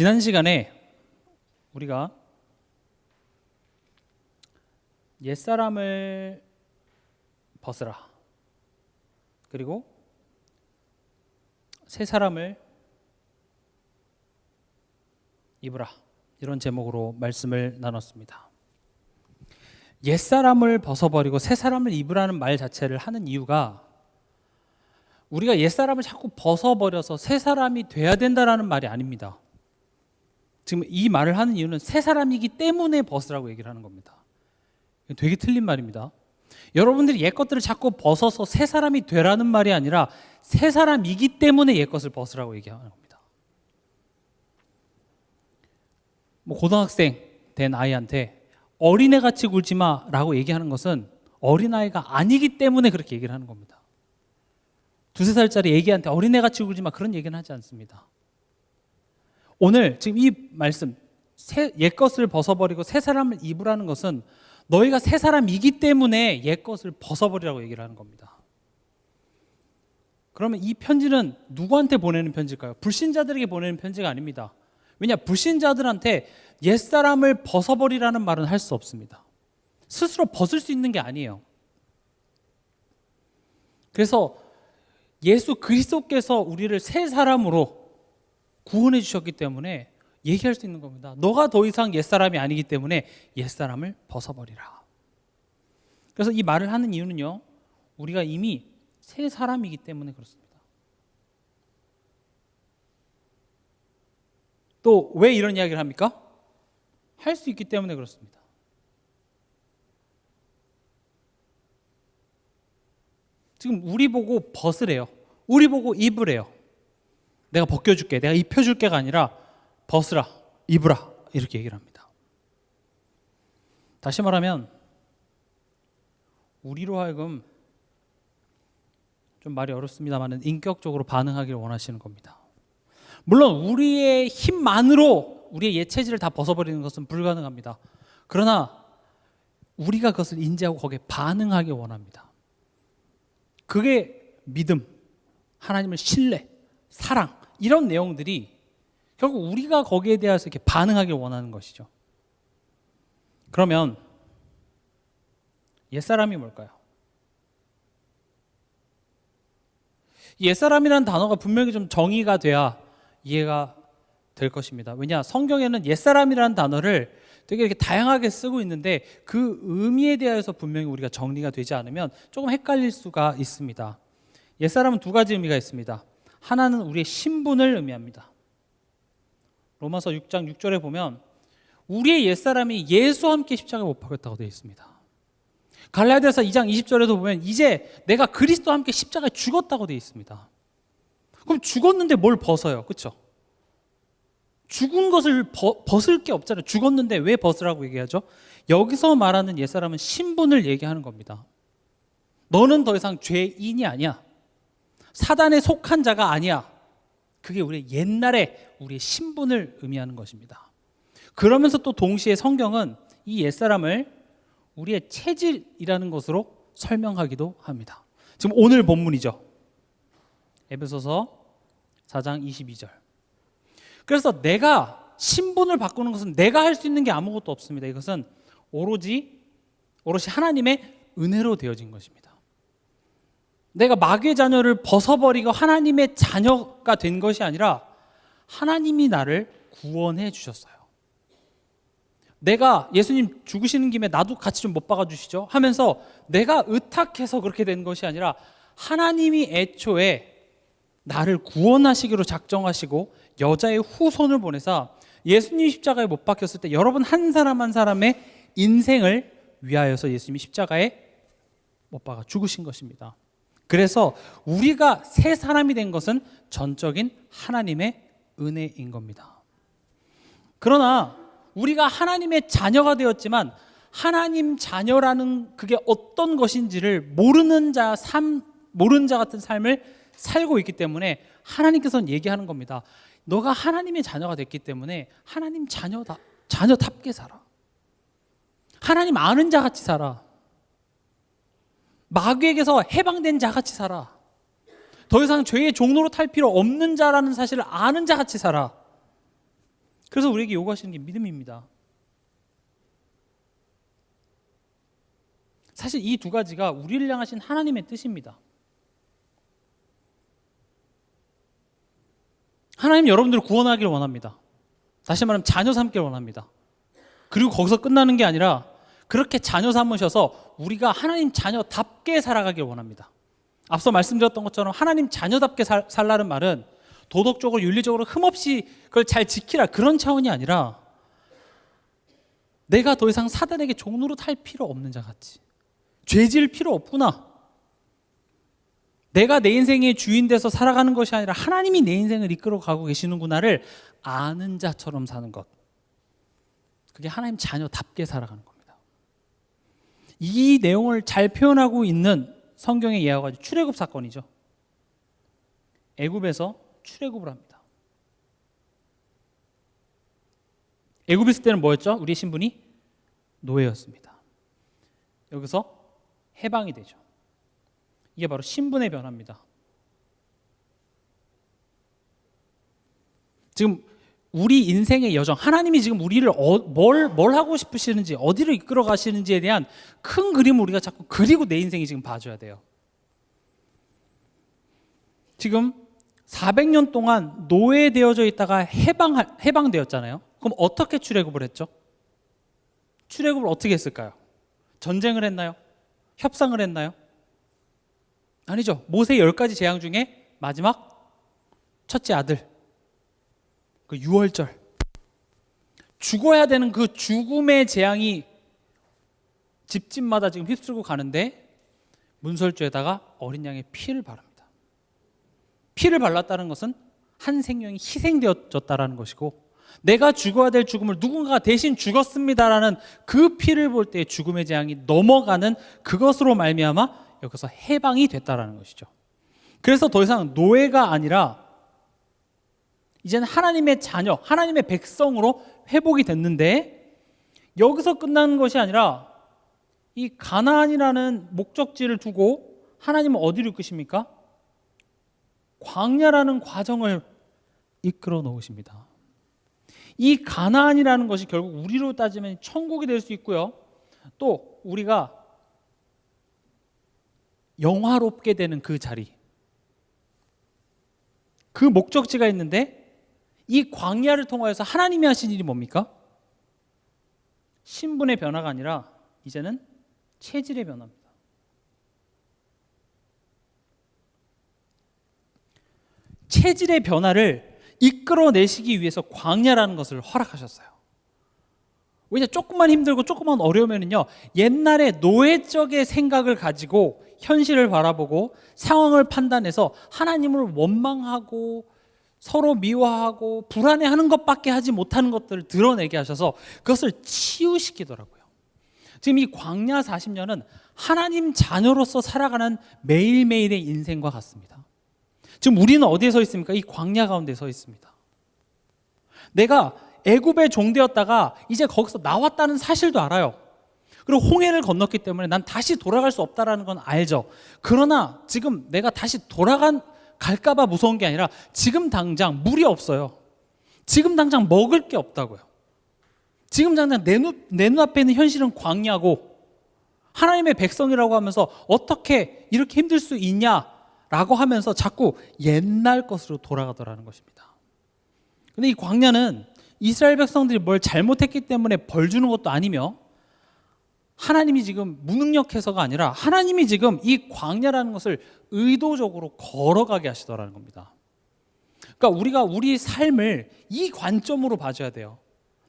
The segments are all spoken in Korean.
지난 시간에 우리가 옛사람을 벗으라, 그리고 새 사람을 입으라, 이런 제목으로 말씀을 나눴습니다. 옛사람을 벗어버리고 새 사람을 입으라는 말 자체를 하는 이유가, 우리가 옛사람을 자꾸 벗어버려서 새 사람이 돼야 된다라는 말이 아닙니다. 지금 이 말을 하는 이유는 새 사람이기 때문에 벗으라고 얘기를 하는 겁니다. 되게 틀린 말입니다. 여러분들이 옛 것들을 자꾸 벗어서 새 사람이 되라는 말이 아니라 새 사람이기 때문에 옛 것을 벗으라고 얘기하는 겁니다. 고등학생 된 아이한테 어린애같이 굴지 마라고 얘기하는 것은 어린아이가 아니기 때문에 그렇게 얘기를 하는 겁니다. 2-3살짜리 애기한테 어린애같이 굴지 마, 그런 얘기는 하지 않습니다. 오늘 지금 이 말씀, 옛 것을 벗어버리고 새 사람을 입으라는 것은 너희가 새 사람이기 때문에 옛 것을 벗어버리라고 얘기를 하는 겁니다. 그러면 이 편지는 누구한테 보내는 편지일까요? 불신자들에게 보내는 편지가 아닙니다. 왜냐? 불신자들한테 옛사람을 벗어버리라는 말은 할 수 없습니다. 스스로 벗을 수 있는 게 아니에요. 그래서 예수 그리스도께서 우리를 새 사람으로 구원해 주셨기 때문에 얘기할 수 있는 겁니다. 너가 더 이상 옛사람이 아니기 때문에 옛사람을 벗어버리라. 그래서 이 말을 하는 이유는요, 우리가 이미 새 사람이기 때문에 그렇습니다. 또 왜 이런 이야기를 합니까? 할 수 있기 때문에 그렇습니다. 지금 우리 보고 벗으래요. 우리 보고 입으래요. 내가 벗겨줄게, 내가 입혀줄게가 아니라 벗으라, 입으라, 이렇게 얘기를 합니다. 다시 말하면 우리로 하여금, 좀 말이 어렵습니다만 인격적으로 반응하기를 원하시는 겁니다. 물론 우리의 힘만으로 우리의 옛 체질을 다 벗어버리는 것은 불가능합니다. 그러나 우리가 그것을 인지하고 거기에 반응하기 원합니다. 그게 믿음, 하나님을 신뢰, 사랑, 이런 내용들이 결국 우리가 거기에 대해서 이렇게 반응하길 원하는 것이죠. 그러면 옛사람이 뭘까요? 옛사람이라는 단어가 분명히 좀 정의가 돼야 이해가 될 것입니다. 왜냐? 성경에는 옛사람이라는 단어를 되게 이렇게 다양하게 쓰고 있는데 그 의미에 대해서 분명히 우리가 정리가 되지 않으면 조금 헷갈릴 수가 있습니다. 옛사람은 두 가지 의미가 있습니다. 하나는 우리의 신분을 의미합니다. 로마서 6장 6절에 보면 우리의 옛사람이 예수와 함께 십자가에 못 박혔다고 되어 있습니다. 갈라디아서 2장 20절에도 보면 이제 내가 그리스도와 함께 십자가에 죽었다고 되어 있습니다. 그럼 죽었는데 뭘 벗어요? 그렇죠? 죽은 것을 벗을 게 없잖아요. 죽었는데 왜 벗으라고 얘기하죠? 여기서 말하는 옛사람은 신분을 얘기하는 겁니다. 너는 더 이상 죄인이 아니야. 사단에 속한 자가 아니야. 그게 우리 옛날에 우리의 신분을 의미하는 것입니다. 그러면서 또 동시에 성경은 이 옛사람을 우리의 체질이라는 것으로 설명하기도 합니다. 지금 오늘 본문이죠. 에베소서 4장 22절. 그래서 내가 신분을 바꾸는 것은 내가 할 수 있는 게 아무것도 없습니다. 이것은 오롯이 하나님의 은혜로 되어진 것입니다. 내가 마귀의 자녀를 벗어버리고 하나님의 자녀가 된 것이 아니라 하나님이 나를 구원해 주셨어요. 내가 예수님 죽으시는 김에 나도 같이 좀 못 박아 주시죠 하면서 내가 의탁해서 그렇게 된 것이 아니라 하나님이 애초에 나를 구원하시기로 작정하시고 여자의 후손을 보내사 예수님 십자가에 못 박혔을 때 여러분 한 사람 한 사람의 인생을 위하여서 예수님이 십자가에 못 박아 죽으신 것입니다. 그래서 우리가 새 사람이 된 것은 전적인 하나님의 은혜인 겁니다. 그러나 우리가 하나님의 자녀가 되었지만 하나님 자녀라는 그게 어떤 것인지를 모르는 자 같은 삶을 살고 있기 때문에 하나님께서는 얘기하는 겁니다. 너가 하나님의 자녀가 됐기 때문에 하나님 자녀답게 살아. 하나님 아는 자같이 살아. 마귀에게서 해방된 자같이 살아. 더 이상 죄의 종로로 탈 필요 없는 자라는 사실을 아는 자같이 살아. 그래서 우리에게 요구하시는 게 믿음입니다. 사실 이 두 가지가 우리를 향하신 하나님의 뜻입니다. 하나님 여러분들을 구원하기를 원합니다. 다시 말하면 자녀 삼기를 원합니다. 그리고 거기서 끝나는 게 아니라 그렇게 자녀 삼으셔서 우리가 하나님 자녀답게 살아가길 원합니다. 앞서 말씀드렸던 것처럼 하나님 자녀답게 살라는 말은 도덕적으로 윤리적으로 흠없이 그걸 잘 지키라 그런 차원이 아니라 내가 더 이상 사단에게 종노릇 할 필요 없는 자 같이, 죄 지을 필요 없구나, 내가 내 인생의 주인 돼서 살아가는 것이 아니라 하나님이 내 인생을 이끌어 가고 계시는구나를 아는 자처럼 사는 것, 그게 하나님 자녀답게 살아가는 겁니다. 이 내용을 잘 표현하고 있는 성경의 예화가 출애굽 사건이죠. 애굽에서 출애굽을 합니다. 애굽에 있을 때는 뭐였죠? 우리의 신분이 노예였습니다. 여기서 해방이 되죠. 이게 바로 신분의 변화입니다. 지금 우리 인생의 여정, 하나님이 지금 우리를 뭘 하고 싶으시는지, 어디로 이끌어 가시는지에 대한 큰 그림을 우리가 자꾸 그리고 내 인생이 지금 봐줘야 돼요. 지금 400년 동안 노예되어져 있다가 해방되었잖아요. 그럼 어떻게 출애굽을 했죠? 출애굽을 어떻게 했을까요? 전쟁을 했나요? 협상을 했나요? 아니죠. 모세 10가지 재앙 중에 마지막 첫째 아들, 그 유월절, 죽어야 되는 그 죽음의 재앙이 집집마다 지금 휩쓸고 가는데 문설주에다가 어린 양의 피를 바릅니다. 피를 발랐다는 것은 한 생명이 희생되어졌다는 것이고, 내가 죽어야 될 죽음을 누군가가 대신 죽었습니다라는 그 피를 볼 때 죽음의 재앙이 넘어가는 그것으로 말미암아 여기서 해방이 됐다라는 것이죠. 그래서 더 이상 노예가 아니라 이제는 하나님의 자녀, 하나님의 백성으로 회복이 됐는데, 여기서 끝나는 것이 아니라 이 가나안이라는 목적지를 두고 하나님은 어디로 이끄십니까? 광야라는 과정을 이끌어 놓으십니다. 이 가나안이라는 것이 결국 우리로 따지면 천국이 될 수 있고요, 또 우리가 영화롭게 되는 그 자리, 그 목적지가 있는데, 이 광야를 통하여서 하나님이 하신 일이 뭡니까? 신분의 변화가 아니라 이제는 체질의 변화입니다. 체질의 변화를 이끌어내시기 위해서 광야라는 것을 허락하셨어요. 왜냐, 조금만 힘들고 조금만 어려우면요, 옛날에 노예적의 생각을 가지고 현실을 바라보고 상황을 판단해서 하나님을 원망하고 서로 미워하고 불안해하는 것밖에 하지 못하는 것들을 드러내게 하셔서 그것을 치유시키더라고요. 지금 이 광야 40년은 하나님 자녀로서 살아가는 매일매일의 인생과 같습니다. 지금 우리는 어디에 서 있습니까? 이 광야 가운데 서 있습니다. 내가 애굽의 종되었다가 이제 거기서 나왔다는 사실도 알아요. 그리고 홍해를 건넜기 때문에 난 다시 돌아갈 수 없다는 건 알죠. 그러나 지금 내가 다시 갈까봐 무서운 게 아니라 지금 당장 물이 없어요. 지금 당장 먹을 게 없다고요. 지금 당장 내 눈앞에 있는 현실은 광야고, 하나님의 백성이라고 하면서 어떻게 이렇게 힘들 수 있냐라고 하면서 자꾸 옛날 것으로 돌아가더라는 것입니다. 근데 이 광야는 이스라엘 백성들이 뭘 잘못했기 때문에 벌 주는 것도 아니며, 하나님이 지금 무능력해서가 아니라 하나님이 지금 이 광야라는 것을 의도적으로 걸어가게 하시더라는 겁니다. 그러니까 우리가 우리 삶을 이 관점으로 봐줘야 돼요.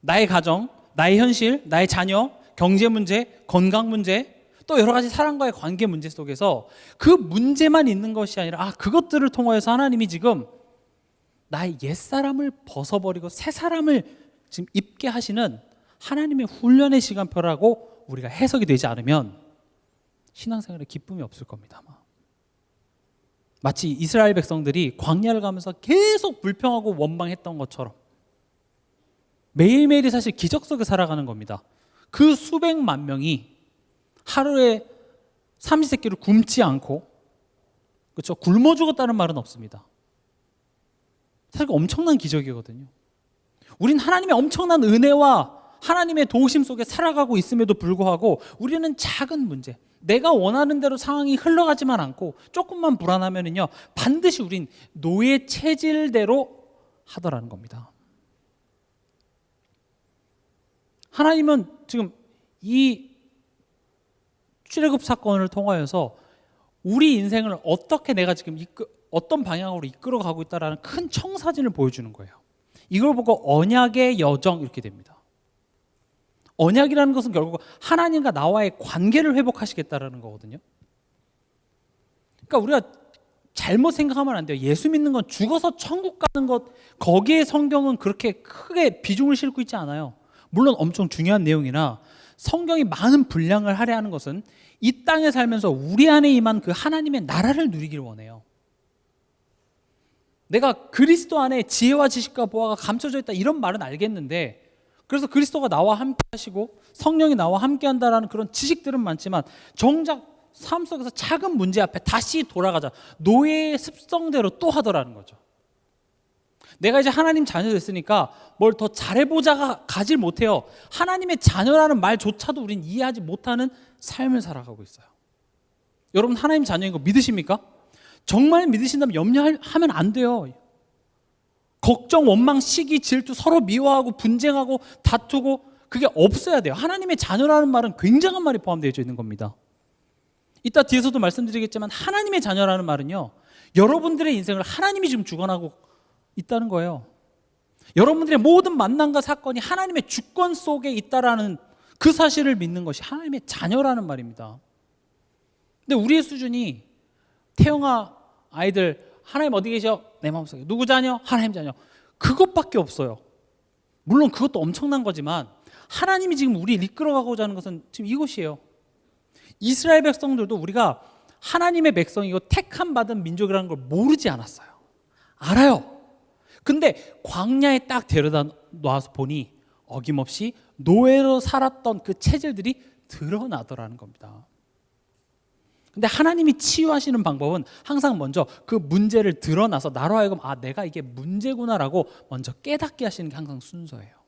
나의 가정, 나의 현실, 나의 자녀, 경제 문제, 건강 문제, 또 여러 가지 사람과의 관계 문제 속에서 그 문제만 있는 것이 아니라 그것들을 통하여서 하나님이 지금 나의 옛사람을 벗어버리고 새 사람을 지금 입게 하시는 하나님의 훈련의 시간표라고 우리가 해석이 되지 않으면 신앙생활에 기쁨이 없을 겁니다. 아마. 마치 이스라엘 백성들이 광야를 가면서 계속 불평하고 원망했던 것처럼 매일매일이 사실 기적 속에 살아가는 겁니다. 그 수백만 명이 하루에 삼시세끼를 굶지 않고, 그렇죠? 굶어 죽었다는 말은 없습니다. 사실 엄청난 기적이거든요. 우린 하나님의 엄청난 은혜와 하나님의 도우심 속에 살아가고 있음에도 불구하고 우리는 작은 문제, 내가 원하는 대로 상황이 흘러가지만 않고 조금만 불안하면은요, 반드시 우린 노예 체질대로 하더라는 겁니다. 하나님은 지금 이 출애굽 사건을 통하여서 우리 인생을 어떻게 내가 지금 어떤 방향으로 이끌어가고 있다라는 큰 청사진을 보여주는 거예요. 이걸 보고 언약의 여정 이렇게 됩니다. 언약이라는 것은 결국 하나님과 나와의 관계를 회복하시겠다라는 거거든요. 그러니까 우리가 잘못 생각하면 안 돼요. 예수 믿는 건 죽어서 천국 가는 것, 거기에 성경은 그렇게 크게 비중을 싣고 있지 않아요. 물론 엄청 중요한 내용이나 성경이 많은 분량을 할애하는 것은 이 땅에 살면서 우리 안에 임한 그 하나님의 나라를 누리기를 원해요. 내가 그리스도 안에 지혜와 지식과 보화가 감춰져 있다 이런 말은 알겠는데, 그래서 그리스도가 나와 함께 하시고 성령이 나와 함께 한다라는 그런 지식들은 많지만 정작 삶 속에서 작은 문제 앞에 다시 돌아가자, 노예의 습성대로 또 하더라는 거죠. 내가 이제 하나님 자녀 됐으니까 뭘 더 잘해보자가 가질 못해요. 하나님의 자녀라는 말조차도 우린 이해하지 못하는 삶을 살아가고 있어요. 여러분 하나님 자녀인 거 믿으십니까? 정말 믿으신다면 염려하면 안 돼요. 걱정, 원망, 시기, 질투, 서로 미워하고 분쟁하고 다투고 그게 없어야 돼요. 하나님의 자녀라는 말은 굉장한 말이 포함되어 있는 겁니다. 이따 뒤에서도 말씀드리겠지만 하나님의 자녀라는 말은요, 여러분들의 인생을 하나님이 지금 주관하고 있다는 거예요. 여러분들의 모든 만남과 사건이 하나님의 주권 속에 있다라는 그 사실을 믿는 것이 하나님의 자녀라는 말입니다. 근데 우리의 수준이 태영아 아이들 하나님 어디 계셔? 내 마음속에. 누구 자녀? 하나님 자녀. 그것밖에 없어요. 물론 그것도 엄청난 거지만 하나님이 지금 우리를 이끌어가고자 하는 것은 지금 이것이에요. 이스라엘 백성들도 우리가 하나님의 백성이고 택함 받은 민족이라는 걸 모르지 않았어요. 알아요. 근데 광야에 딱 데려다 놔서 보니 어김없이 노예로 살았던 그 체질들이 드러나더라는 겁니다. 근데 하나님이 치유하시는 방법은 항상 먼저 그 문제를 드러나서 나로 하여금 아, 내가 이게 문제구나라고 먼저 깨닫게 하시는 게 항상 순서예요.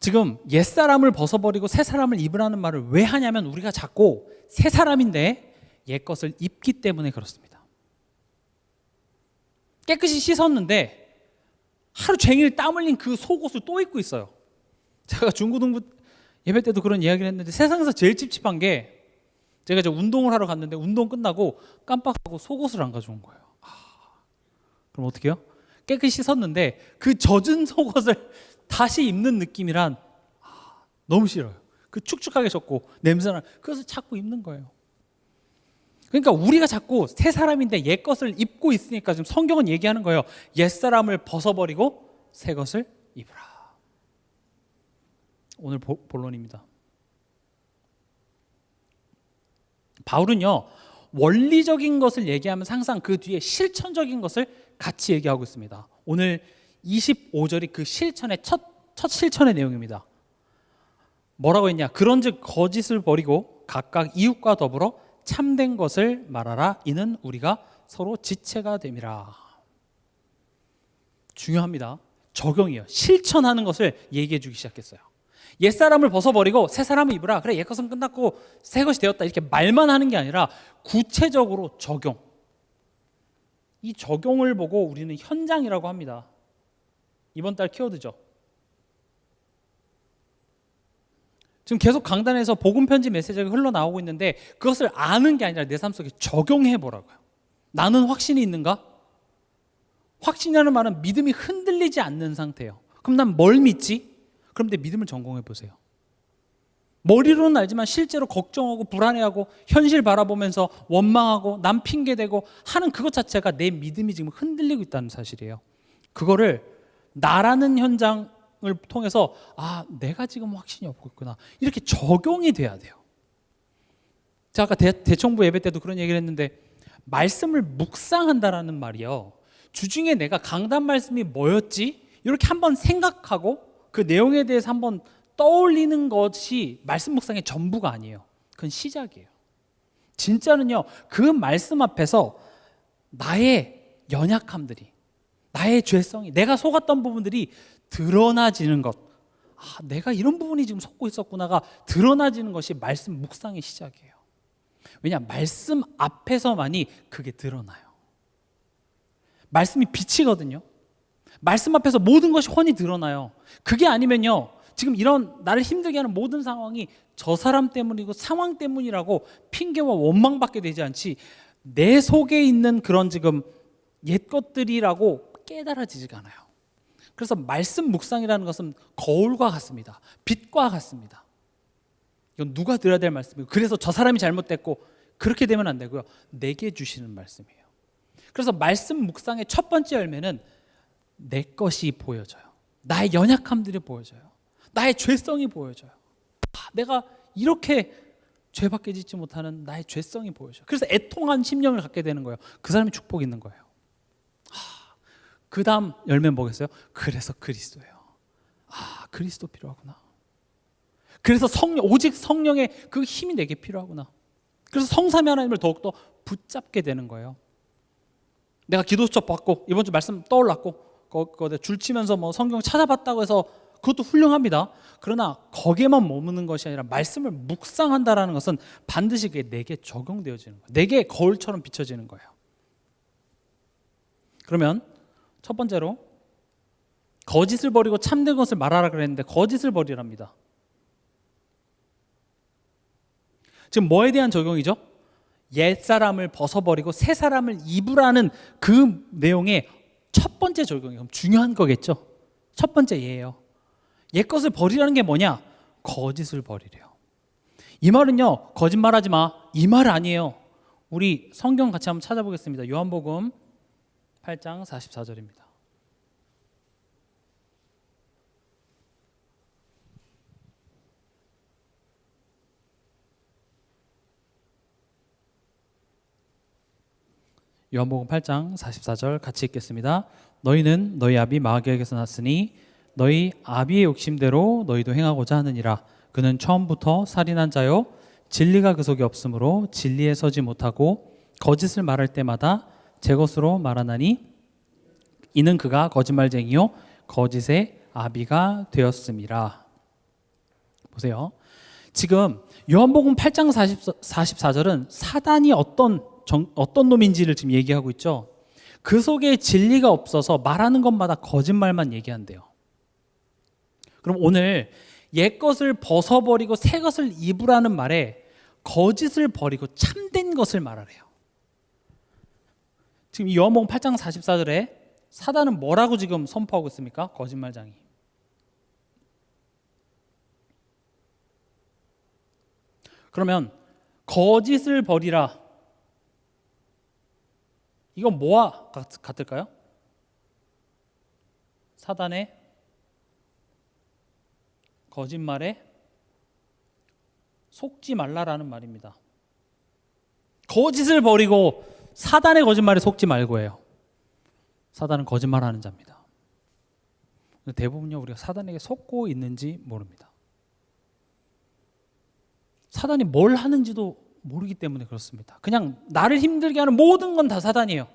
지금 옛사람을 벗어버리고 새사람을 입으라는 말을 왜 하냐면 우리가 자꾸 새사람인데 옛것을 입기 때문에 그렇습니다. 깨끗이 씻었는데 하루 종일 땀 흘린 그 속옷을 또 입고 있어요. 제가 중고등부 예배 때도 그런 이야기를 했는데 세상에서 제일 찝찝한 게, 제가 이제 운동을 하러 갔는데 운동 끝나고 깜빡하고 속옷을 안 가져온 거예요. 그럼 어떻게 해요? 깨끗이 씻었는데 그 젖은 속옷을 다시 입는 느낌이란 너무 싫어요. 그 축축하게 젖고 냄새나, 그것을 자꾸 입는 거예요. 그러니까 우리가 자꾸 새 사람인데 옛 것을 입고 있으니까 지금 성경은 얘기하는 거예요. 옛 사람을 벗어버리고 새 것을 입으라. 오늘 본론입니다. 바울은요, 원리적인 것을 얘기하면 항상 그 뒤에 실천적인 것을 같이 얘기하고 있습니다. 오늘 25절이 그 실천의 첫 실천의 내용입니다. 뭐라고 했냐? 그런즉 거짓을 버리고 각각 이웃과 더불어 참된 것을 말하라. 이는 우리가 서로 지체가 됨이라. 중요합니다. 적용이에요. 실천하는 것을 얘기해 주기 시작했어요. 옛사람을 벗어버리고 새사람을 입으라. 그래, 옛것은 끝났고 새것이 되었다. 이렇게 말만 하는 게 아니라 구체적으로 적용. 이 적용을 보고 우리는 현장이라고 합니다. 이번 달 키워드죠. 지금 계속 강단에서 복음 편지 메시지가 흘러나오고 있는데 그것을 아는 게 아니라 내 삶 속에 적용해 보라고요. 나는 확신이 있는가? 확신이라는 말은 믿음이 흔들리지 않는 상태예요. 그럼 난 뭘 믿지? 그럼 내 믿음을 점검해 보세요. 머리로는 알지만 실제로 걱정하고 불안해하고 현실 바라보면서 원망하고 남 핑계대고 하는 그것 자체가 내 믿음이 지금 흔들리고 있다는 사실이에요. 그거를 나라는 현장을 통해서 아, 내가 지금 확신이 없고 있구나, 이렇게 적용이 돼야 돼요. 제가 아까 대청부 예배 때도 그런 얘기를 했는데, 말씀을 묵상한다라는 말이요, 주중에 내가 강단 말씀이 뭐였지? 이렇게 한번 생각하고 그 내용에 대해서 한번 떠올리는 것이 말씀 묵상의 전부가 아니에요. 그건 시작이에요. 진짜는요, 그 말씀 앞에서 나의 연약함들이, 나의 죄성이, 내가 속았던 부분들이 드러나지는 것, 내가 이런 부분이 지금 속고 있었구나가 드러나지는 것이 말씀 묵상의 시작이에요. 왜냐, 말씀 앞에서만이 그게 드러나요. 말씀이 빛이거든요. 말씀 앞에서 모든 것이 훤히 드러나요. 그게 아니면요, 지금 이런 나를 힘들게 하는 모든 상황이 저 사람 때문이고 상황 때문이라고 핑계와 원망받게 되지 않지, 내 속에 있는 그런 지금 옛 것들이라고 깨달아지지가 않아요. 그래서 말씀 묵상이라는 것은 거울과 같습니다. 빛과 같습니다. 이건 누가 들어야 될 말씀이고, 그래서 저 사람이 잘못됐고 그렇게 되면 안 되고요, 내게 주시는 말씀이에요. 그래서 말씀 묵상의 첫 번째 열매는 내 것이 보여져요. 나의 연약함들이 보여져요. 나의 죄성이 보여져요. 내가 이렇게 죄밖에 짓지 못하는 나의 죄성이 보여져요. 그래서 애통한 심령을 갖게 되는 거예요. 그 사람이 축복이 있는 거예요. 그 다음 열매는 뭐겠어요? 그래서 그리스도예요. 그리스도 필요하구나. 그래서 오직 성령의 그 힘이 내게 필요하구나. 그래서 성삼위 하나님을 더욱더 붙잡게 되는 거예요. 내가 기도수첩 받고 이번 주 말씀 떠올랐고 거기에 줄치면서 뭐 성경 찾아봤다고 해서 그것도 훌륭합니다. 그러나 거기에만 머무는 것이 아니라 말씀을 묵상한다라는 것은 반드시 그게 내게 적용되어지는 거예요. 내게 거울처럼 비춰지는 거예요. 그러면 첫 번째로 거짓을 버리고 참된 것을 말하라 그랬는데 거짓을 버리랍니다. 지금 뭐에 대한 적용이죠? 옛사람을 벗어버리고 새 사람을 입으라는 그 내용의 첫 번째 적용이에요. 중요한 거겠죠. 첫 번째 예예요. 옛 것을 버리라는 게 뭐냐? 거짓을 버리래요. 이 말은요, 거짓말하지 마, 이 말 아니에요. 우리 성경 같이 한번 찾아보겠습니다. 요한복음 8장 44절입니다. 요한복음 8장 44절 같이 읽겠습니다. 너희는 너희 아비 마귀에게서 났으니 너희 아비의 욕심대로 너희도 행하고자 하느니라. 그는 처음부터 살인한 자요 진리가 그 속에 없으므로 진리에 서지 못하고 거짓을 말할 때마다 제 것으로 말하나니 이는 그가 거짓말쟁이요 거짓의 아비가 되었음이라. 보세요. 지금 요한복음 8장 44절은 사단이 어떤 놈인지를 지금 얘기하고 있죠. 그 속에 진리가 없어서 말하는 것마다 거짓말만 얘기한대요. 그럼 오늘 옛 것을 벗어버리고 새 것을 입으라는 말에 거짓을 버리고 참된 것을 말하래요. 지금 이 요한복음 8장 44절에 사단은 뭐라고 지금 선포하고 있습니까? 거짓말장이. 그러면 거짓을 버리라, 이건 뭐와 같을까요? 사단의 거짓말에 속지 말라라는 말입니다. 거짓을 버리고 사단의 거짓말에 속지 말고예요. 사단은 거짓말하는 자입니다. 대부분요, 우리가 사단에게 속고 있는지 모릅니다. 사단이 뭘 하는지도 모르기 때문에 그렇습니다. 그냥 나를 힘들게 하는 모든 건 다 사단이에요.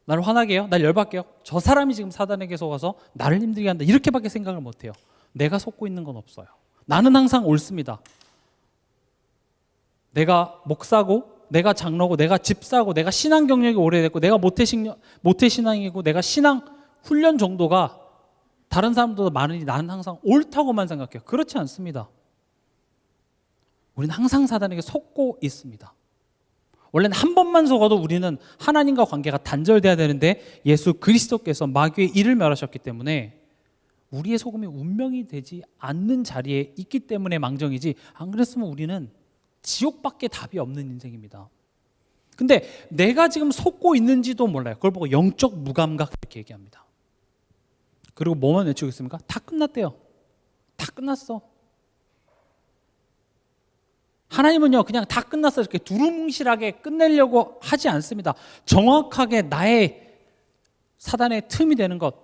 나를 화나게 해요, 날 열받게 해요, 저 사람이 지금 사단에게 속아서 나를 힘들게 한다, 이렇게밖에 생각을 못해요. 내가 속고 있는 건 없어요. 나는 항상 옳습니다. 내가 목사고, 내가 장로고, 내가 집사고, 내가 신앙 경력이 오래됐고, 내가 모태신앙이고, 내가 신앙 훈련 정도가 다른 사람들보다 많으니 나는 항상 옳다고만 생각해요. 그렇지 않습니다. 우리는 항상 사단에게 속고 있습니다. 원래는 한 번만 속아도 우리는 하나님과 관계가 단절돼야 되는데 예수 그리스도께서 마귀의 일을 멸하셨기 때문에 우리의 속음이 운명이 되지 않는 자리에 있기 때문에 망정이지, 안 그랬으면 우리는 지옥밖에 답이 없는 인생입니다. 근데 내가 지금 속고 있는지도 몰라요. 그걸 보고 영적 무감각 이렇게 얘기합니다. 그리고 뭐만 외치고 있습니까? 다 끝났대요. 다 끝났어. 하나님은요, 그냥 다 끝났어 이렇게 두루뭉실하게 끝내려고 하지 않습니다. 정확하게 나의 사단의 틈이 되는 것,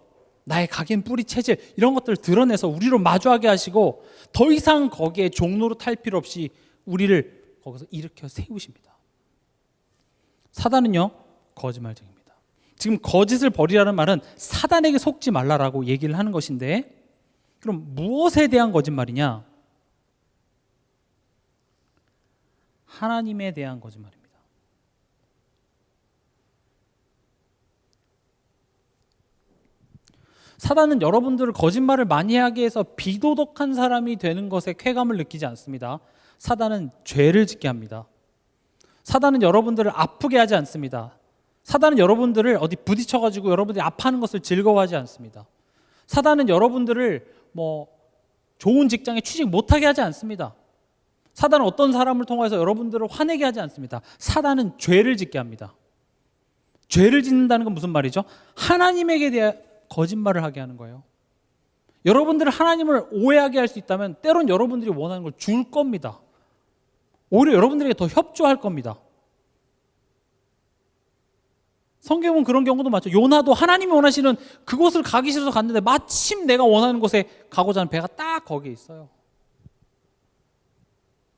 나의 각인 뿌리 체질, 이런 것들을 드러내서 우리로 마주하게 하시고 더 이상 거기에 종로로 탈 필요 없이 우리를 거기서 일으켜 세우십니다. 사단은요, 거짓말쟁입니다. 지금 거짓을 버리라는 말은 사단에게 속지 말라라고 얘기를 하는 것인데, 그럼 무엇에 대한 거짓말이냐? 하나님에 대한 거짓말입니다. 사단은 여러분들을 거짓말을 많이 하게 해서 비도덕한 사람이 되는 것에 쾌감을 느끼지 않습니다. 사단은 죄를 짓게 합니다. 사단은 여러분들을 아프게 하지 않습니다. 사단은 여러분들을 어디 부딪혀가지고 여러분들이 아파하는 것을 즐거워하지 않습니다. 사단은 여러분들을 좋은 직장에 취직 못하게 하지 않습니다. 사단은 어떤 사람을 통해서 여러분들을 화내게 하지 않습니다. 사단은 죄를 짓게 합니다. 죄를 짓는다는 건 무슨 말이죠? 하나님에게 대해 거짓말을 하게 하는 거예요. 여러분들을 하나님을 오해하게 할 수 있다면 때론 여러분들이 원하는 걸 줄 겁니다. 오히려 여러분들에게 더 협조할 겁니다. 성경은 그런 경우도 많죠. 요나도 하나님이 원하시는 그곳을 가기 싫어서 갔는데 마침 내가 원하는 곳에 가고자 하는 배가 딱 거기에 있어요.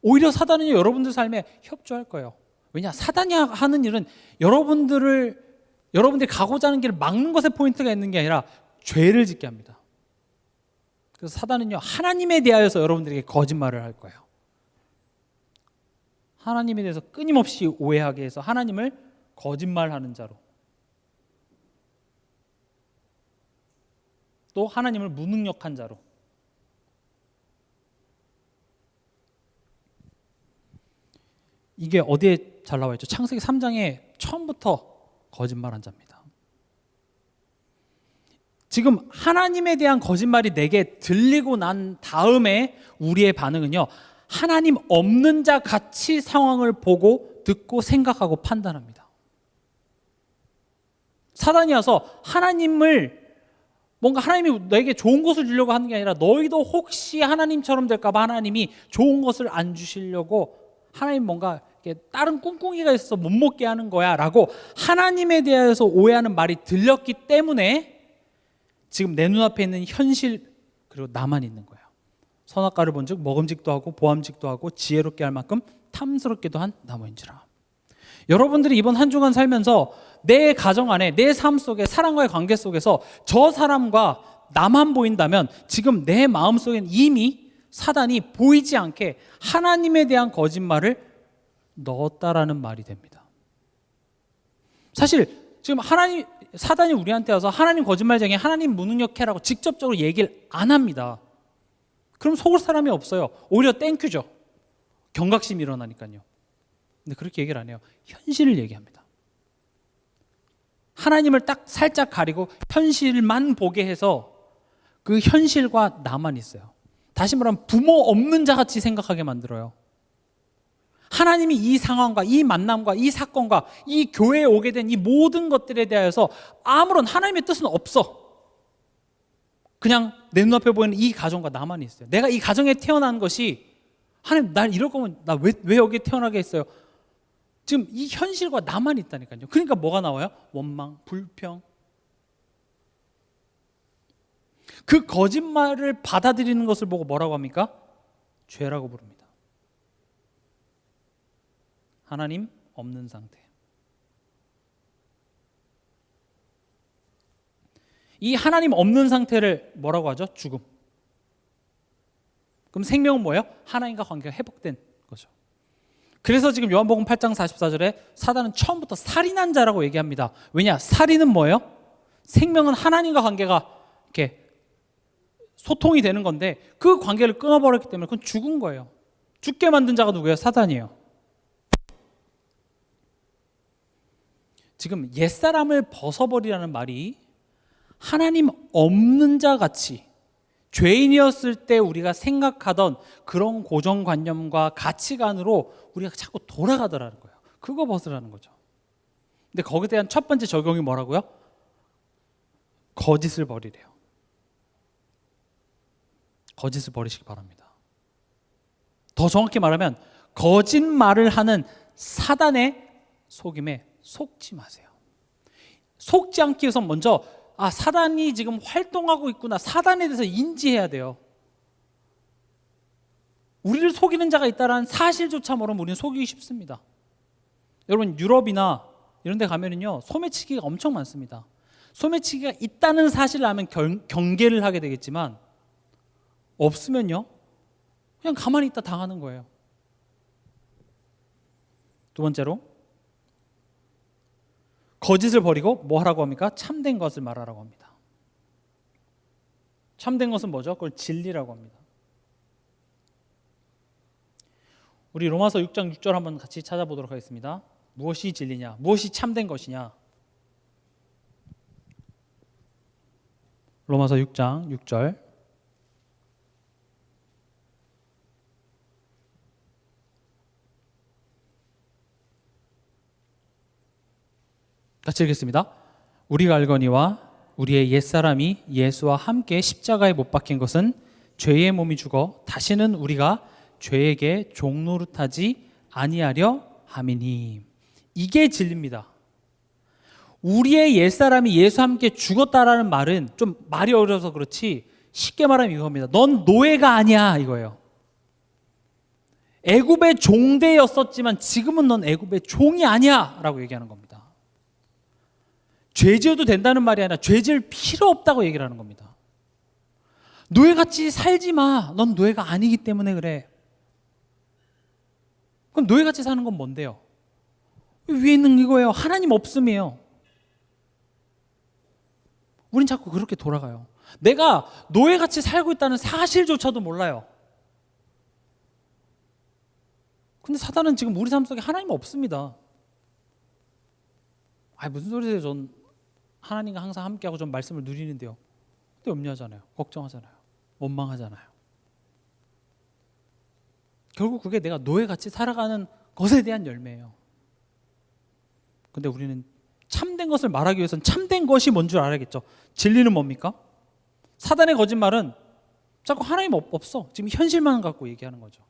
오히려 사단은 여러분들 삶에 협조할 거예요. 왜냐? 사단이 하는 일은 여러분들이 가고자 하는 길을 막는 것에 포인트가 있는 게 아니라 죄를 짓게 합니다. 그래서 사단은요, 하나님에 대하여서 여러분들에게 거짓말을 할 거예요. 하나님에 대해서 끊임없이 오해하게 해서 하나님을 거짓말하는 자로, 또 하나님을 무능력한 자로. 이게 어디에 잘 나와 있죠? 창세기 3장에 처음부터 거짓말한 자입니다. 지금 하나님에 대한 거짓말이 내게 들리고 난 다음에 우리의 반응은요, 하나님 없는 자 같이 상황을 보고 듣고 생각하고 판단합니다. 사단이 와서 뭔가 하나님이 내게 좋은 것을 주려고 하는 게 아니라 너희도 혹시 하나님처럼 될까 봐 하나님이 좋은 것을 안 주시려고 하나님 뭔가 다른 꿍꿍이가 있어서 못 먹게 하는 거야 라고 하나님에 대해서 오해하는 말이 들렸기 때문에 지금 내 눈앞에 있는 현실, 그리고 나만 있는 거예요. 선악과를 본즉 먹음직도 하고 보암직도 하고 지혜롭게 할 만큼 탐스럽게도 한 나무인지라. 여러분들이 이번 한 주간 살면서 내 가정 안에, 내 삶 속에, 사람과의 관계 속에서 저 사람과 나만 보인다면 지금 내 마음속엔 이미 사단이 보이지 않게 하나님에 대한 거짓말을 넣었다라는 말이 됩니다. 사실 지금 사단이 우리한테 와서 하나님 거짓말쟁이, 하나님 무능력해라고 직접적으로 얘기를 안 합니다. 그럼 속을 사람이 없어요. 오히려 땡큐죠. 경각심이 일어나니까요. 근데 그렇게 얘기를 안 해요. 현실을 얘기합니다. 하나님을 딱 살짝 가리고 현실만 보게 해서 그 현실과 나만 있어요. 다시 말하면 부모 없는 자 같이 생각하게 만들어요. 하나님이 이 상황과 이 만남과 이 사건과 이 교회에 오게 된 이 모든 것들에 대해서 아무런 하나님의 뜻은 없어. 그냥 내 눈앞에 보이는 이 가정과 나만 있어요. 내가 이 가정에 태어난 것이 하나님 날 이럴 거면 나 왜 여기에 태어나게 했어요? 지금 이 현실과 나만 있다니까요. 그러니까 뭐가 나와요? 원망, 불평. 그 거짓말을 받아들이는 것을 보고 뭐라고 합니까? 죄라고 부릅니다. 하나님 없는 상태. 이 하나님 없는 상태를 뭐라고 하죠? 죽음. 그럼 생명은 뭐예요? 하나님과 관계가 회복된 거죠. 그래서 지금 요한복음 8장 44절에 사단은 처음부터 살인한 자라고 얘기합니다. 왜냐? 살인은 뭐예요? 생명은 하나님과 관계가 이렇게 소통이 되는 건데 그 관계를 끊어버렸기 때문에 그건 죽은 거예요. 죽게 만든 자가 누구예요? 사단이에요. 지금 옛사람을 벗어버리라는 말이 하나님 없는 자 같이 죄인이었을 때 우리가 생각하던 그런 고정관념과 가치관으로 우리가 자꾸 돌아가더라는 거예요. 그거 벗으라는 거죠. 근데 거기에 대한 첫 번째 적용이 뭐라고요? 거짓을 버리래요. 거짓을 버리시기 바랍니다. 더 정확히 말하면 거짓말을 하는 사단의 속임에 속지 마세요. 속지 않기 위해서 먼저 사단이 지금 활동하고 있구나. 사단에 대해서 인지해야 돼요. 우리를 속이는 자가 있다는 사실조차 모르면 우리는 속이기 쉽습니다. 여러분 유럽이나 이런 데 가면은요 소매치기가 엄청 많습니다. 소매치기가 있다는 사실을 알면 경계를 하게 되겠지만 없으면요 그냥 가만히 있다 당하는 거예요. 두 번째로 거짓을 버리고 뭐 하라고 합니까? 참된 것을 말하라고 합니다. 참된 것은 뭐죠? 그걸 진리라고 합니다. 우리 로마서 6장 6절 한번 같이 찾아보도록 하겠습니다. 무엇이 진리냐? 무엇이 참된 것이냐? 로마서 6장 6절 같이 읽겠습니다. 우리가 알거니와 우리의 옛사람이 예수와 함께 십자가에 못 박힌 것은 죄의 몸이 죽어 다시는 우리가 죄에게 종노릇하지 아니하려 함이니. 이게 진리입니다. 우리의 옛사람이 예수와 함께 죽었다라는 말은 좀 말이 어려워서 그렇지 쉽게 말하면 이겁니다. 넌 노예가 아니야 이거예요. 애굽의 종대였었지만 지금은 넌 애굽의 종이 아니야 라고 얘기하는 겁니다. 죄 지어도 된다는 말이 아니라 죄 지을 필요 없다고 얘기를 하는 겁니다. 노예같이 살지 마. 넌 노예가 아니기 때문에 그래. 그럼 노예같이 사는 건 뭔데요? 위에 있는 이거예요. 하나님 없음이에요. 우린 자꾸 그렇게 돌아가요. 내가 노예같이 살고 있다는 사실조차도 몰라요. 근데 사단은 지금 우리 삶 속에 하나님 없습니다. 무슨 소리세요? 전 하나님과 항상 함께하고 전 말씀을 누리는데요. 근데 염려하잖아요. 걱정하잖아요. 원망하잖아요. 결국 그게 내가 노예같이 살아가는 것에 대한 열매예요. 근데 우리는 참된 것을 말하기 위해서는 참된 것이 뭔 줄 알아야겠죠. 진리는 뭡니까? 사단의 거짓말은 자꾸 하나님 없어. 지금 현실만 갖고 얘기하는 거죠.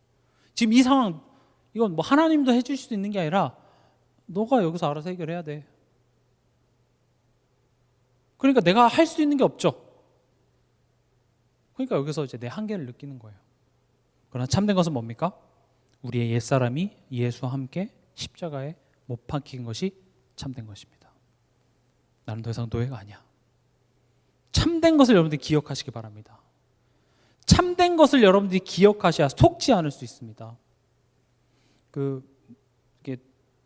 지금 이 상황 이건 뭐 하나님도 해줄 수 있는 게 아니라 너가 여기서 알아서 해결해야 돼. 그러니까 내가 할 수 있는 게 없죠. 그러니까 여기서 이제 내 한계를 느끼는 거예요. 그러나 참된 것은 뭡니까? 우리의 옛사람이 예수와 함께 십자가에 못 박힌 것이 참된 것입니다. 나는 더 이상 노예가 아니야. 참된 것을 여러분들이 기억하시기 바랍니다. 참된 것을 여러분들이 기억하셔야 속지 않을 수 있습니다. 이게